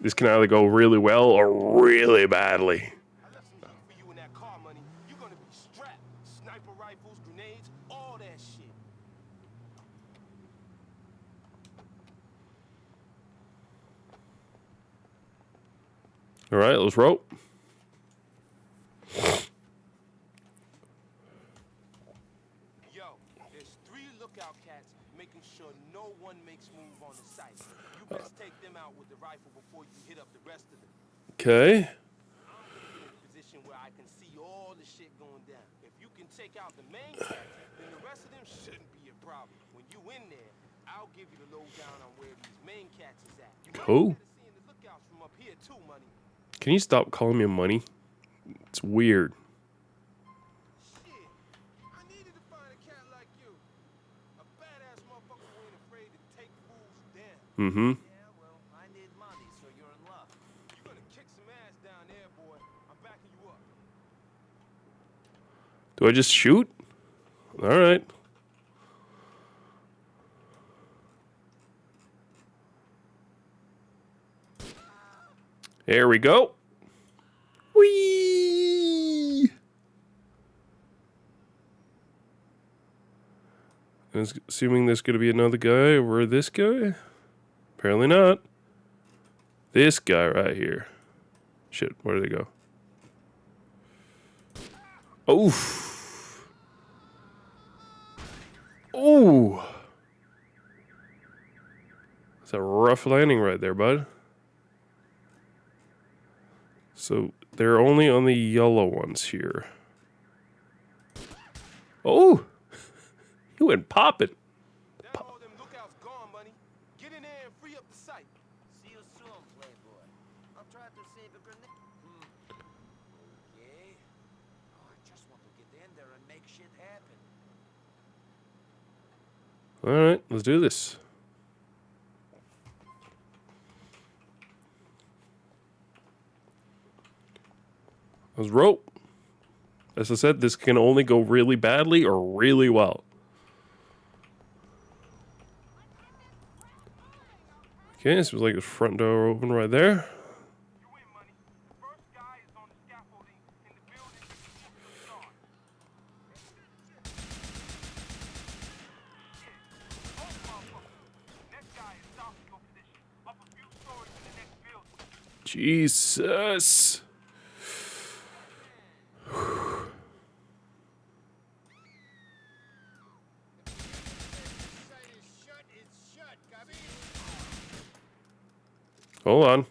This can either go really well or really badly.
I left some heat for you in that car money. You're gonna be strapped. Sniper rifles, grenades, all that shit.
All right, let's roll.
Yo, there's 3 lookout cats making sure no one makes move on the site. You best take them out with the rifle before you hit up the rest of them.
Okay.
I'm gonna get in a position where I can see all the shit going down. If you can take out the main cats, then the rest of them shouldn't be a problem. When you in there, I'll give you the lowdown on where these main cats is at. You might
Cool.
be better seeing the lookouts from up here too, money.
Can you stop calling me money? It's weird.
Shit, I needed to find a cat like you. A badass motherfucker who ain't afraid to take fools down.
Mm-hmm.
Yeah, well, I need money, so you're in luck.
You're gonna kick some ass down there, boy. I'm backing you up.
Do I just shoot? All right. There we go. Whee! Assuming there's going to be another guy over this guy? Apparently not. This guy right here. Shit, where did they go? Oof. Ooh. That's a rough landing right there, bud. So they're only on the yellow ones here. Oh! You went popping.
That all them lookouts gone, money. Get in there and free up the site.
See you soon, playboy. I'll try to save a grenade. Okay. Oh, I just want to get in there and make shit happen.
Alright, let's do this. Let's roll. As I said, this can only go really badly or really well. Okay, this was like the front door open right there.
You win, money. The first guy is on the scaffolding in the building before we start. Oh, motherfucker. Next guy is south of your position. Up a few stories in the next building.
Jesus. Hold on.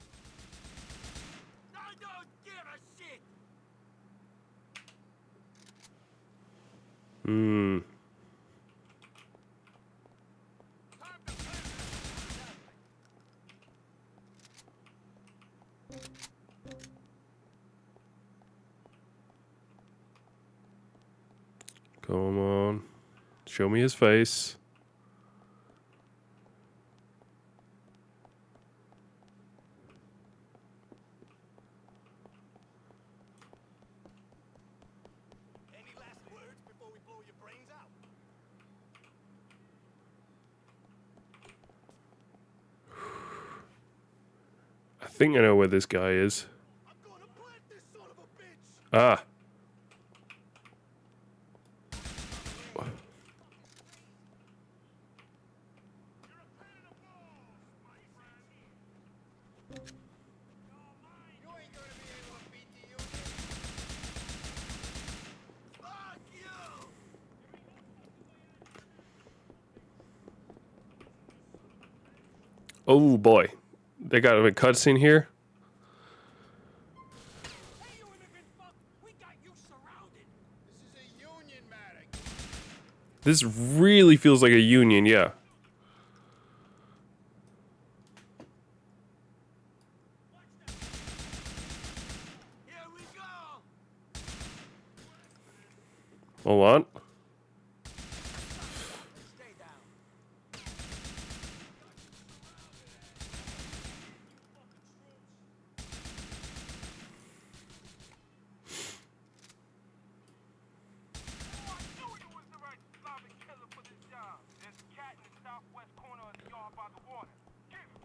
I don't give a shit.
Hmm. Come on. Show me his face.
Any last words before we blow your brains out?
I think I know where this guy is.
I'm gonna plant this son of a bitch!
Ah.
You ain't gonna be able to beat the Union. Fuck you!
Oh boy. They got a cutscene here.
Hey, you immigrant fuck. We got you surrounded.
This is a Union matter.
This really feels like a union, yeah.
Here we go.
Hold on.
Stay down.
I knew you was the right Slavic killer for this job. There's a cat in the southwest corner of the yard by the water. Get him.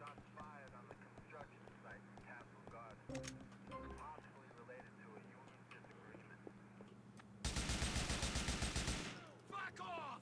Shots fired on the construction site in Castle Garden. Possibly related to a union disagreement.
Back off.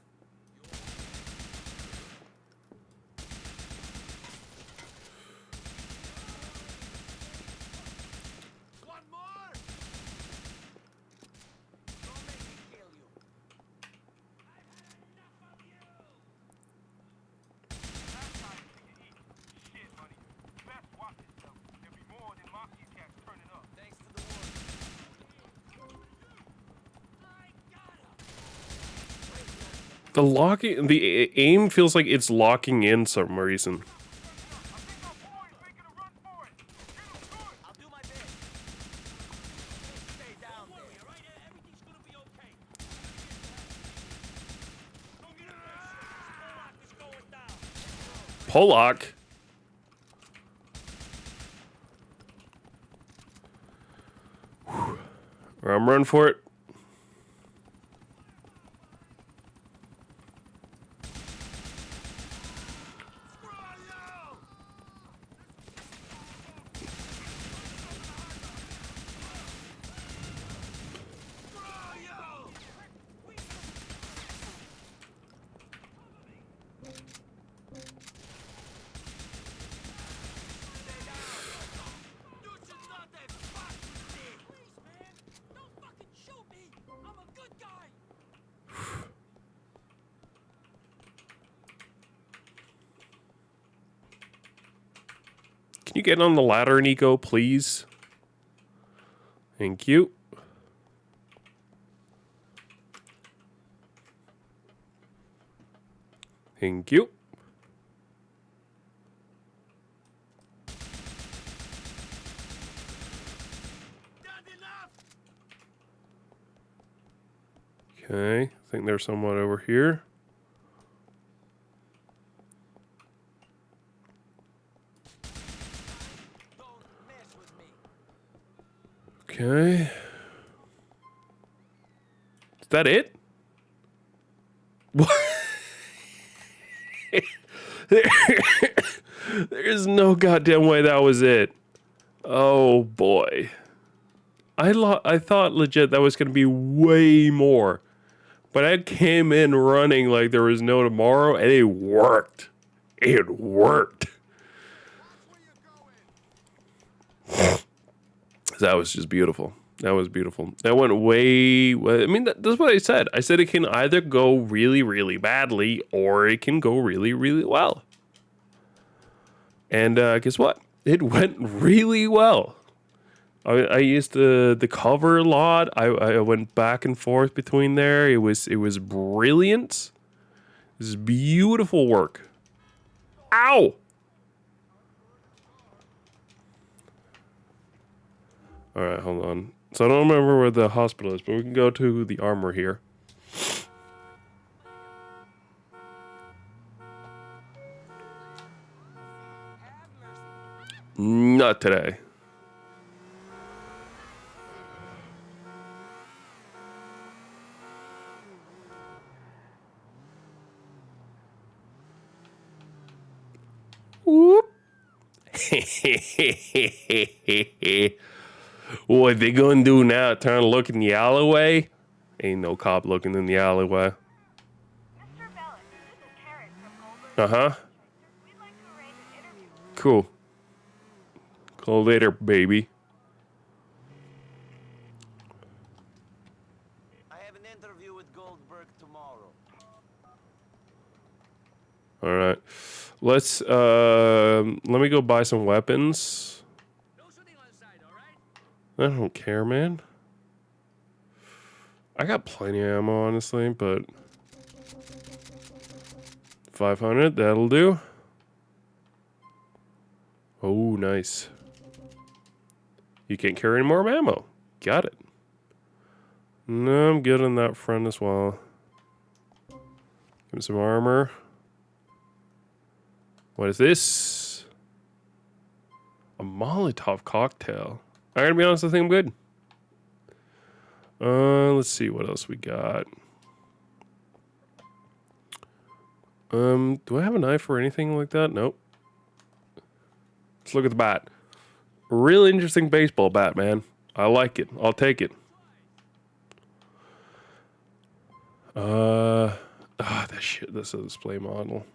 The locking, the aim feels like it's locking in some reason.
I'll do my best. Stay down there. All right, everything's gonna be okay. Don't get impatient. This Pollock is going down.
Pollock. I'm running for it. Can you get on the ladder, Nico, please? Thank you. Thank you. Okay, I think there's someone over here. Okay. Is that it? What? There's no goddamn way that was it. Oh boy. I thought legit that was going to be way more. But I came in running like there was no tomorrow, and it worked. It worked. That was just beautiful. That was beautiful. That went way... I mean, that's what I said. I said it can either go really, really badly, or it can go really, really well. And guess what? It went really well. I used the cover a lot. I went back and forth between there. It was brilliant. This is beautiful work. Ow! All right, hold on. So I don't remember where the hospital is, but we can go to the armor here. Not today. Whoop. What they gonna do now? Turn to look in the alleyway? Ain't no cop looking in the alleyway.
Mr. Bellis, this is Karen from Goldberg.
Uh-huh.
We'd like to arrange an interview.
Cool. Call later, baby.
I have an interview with Goldberg tomorrow.
All right. Let's let me go buy some weapons.
No shooting on side, all right?
I don't care, man. I got plenty of ammo, honestly, but 500, that'll do. Oh, nice. You can't carry any more ammo. Got it. No, I'm good on that front as well. Give me some armor. What is this? A Molotov cocktail. I gotta be honest, I think I'm good. Let's see what else we got. Do I have a knife or anything like that? Nope. Let's look at the bat. Real interesting baseball bat, man. I like it. I'll take it. That shit. This is a display model.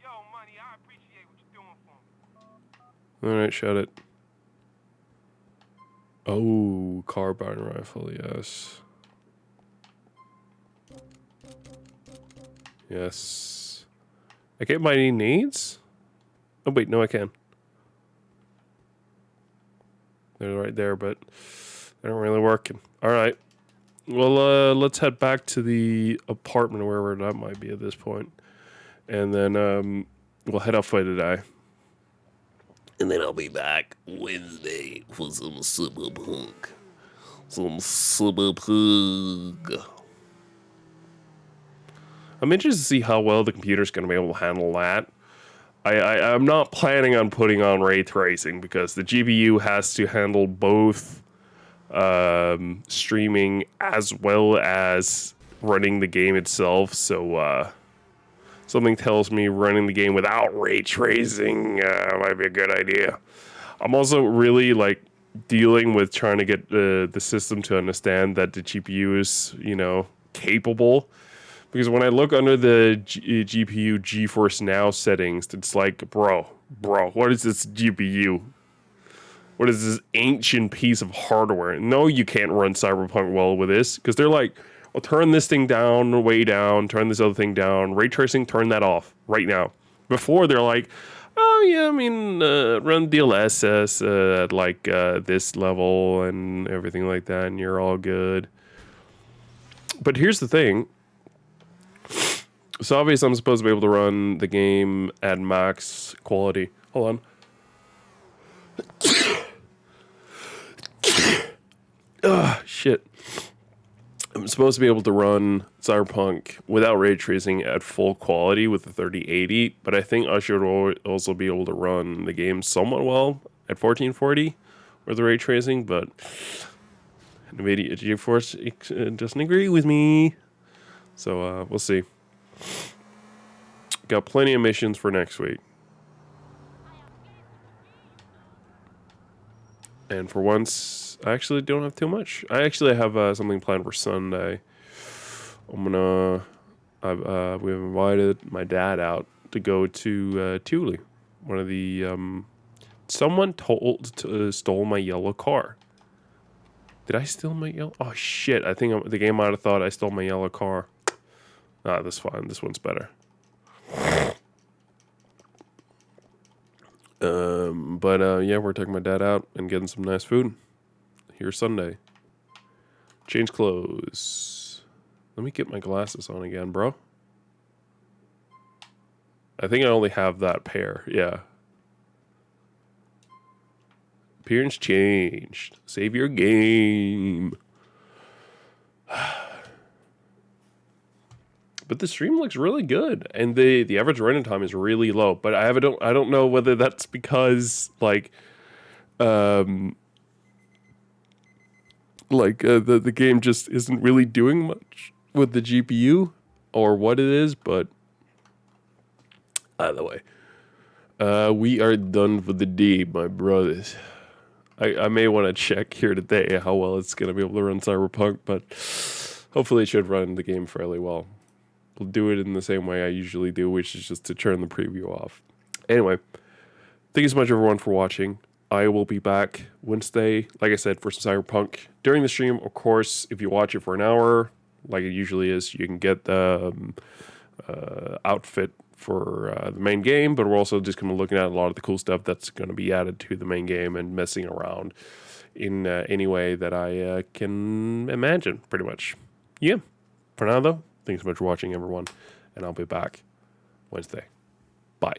Yo, money, I appreciate what you're doing for me.
All right, shut it. Oh, carbine rifle, yes. Yes. I get my needs? Oh, wait, no, I can. They're right there, but They aren't really working. All right. Well, let's head back to the apartment, wherever that might be at this point. And then we'll head out for today. And then I'll be back Wednesday for some cyberpunk. Some cyberpunk. I'm interested to see how well the computer's going to be able to handle that. I'm not planning on putting on ray tracing because the GPU has to handle both streaming as well as running the game itself. So something tells me running the game without ray tracing might be a good idea. I'm also really like dealing with trying to get the system to understand that the GPU is, capable. Because when I look under the GPU GeForce Now settings, it's like, bro, what is this GPU? What is this ancient piece of hardware? No, you can't run Cyberpunk well with this. Because they're like, well, turn this thing down, way down, turn this other thing down. Ray tracing, turn that off right now. Before, they're like, oh, yeah, run DLSS at like this level and everything like that, and you're all good. But here's the thing. So obviously I'm supposed to be able to run the game at max quality. Hold on. Shit. I'm supposed to be able to run Cyberpunk without ray tracing at full quality with the 3080, but I think I should also be able to run the game somewhat well at 1440 with the ray tracing, but NVIDIA GeForce doesn't agree with me. So we'll see. Got plenty of missions for next week. And for once, I actually don't have too much. I actually have something planned for Sunday. We've invited my dad out to go to Thule. One of the someone stole my yellow car. Did I steal my yellow? Oh shit! I think the game might have thought I stole my yellow car. That's fine. This one's better. Yeah, we're taking my dad out and getting some nice food. Here's Sunday. Change clothes. Let me get my glasses on again, bro. I think I only have that pair. Yeah. Appearance changed. Save your game. But the stream looks really good, and the average running time is really low. But I don't know whether that's because the game just isn't really doing much with the GPU or what it is. But either way, we are done for the day, my brothers. I may want to check here today how well it's going to be able to run Cyberpunk, but hopefully it should run the game fairly well. We'll do it in the same way I usually do, which is just to turn the preview off. Anyway, thank you so much, everyone, for watching. I will be back Wednesday, like I said, for some Cyberpunk. During the stream, of course, if you watch it for an hour, like it usually is, you can get the outfit for the main game, but we're also just going to be looking at a lot of the cool stuff that's going to be added to the main game and messing around in any way that I can imagine, pretty much. Yeah, for now, though. Thanks so much for watching, everyone, and I'll be back Wednesday. Bye.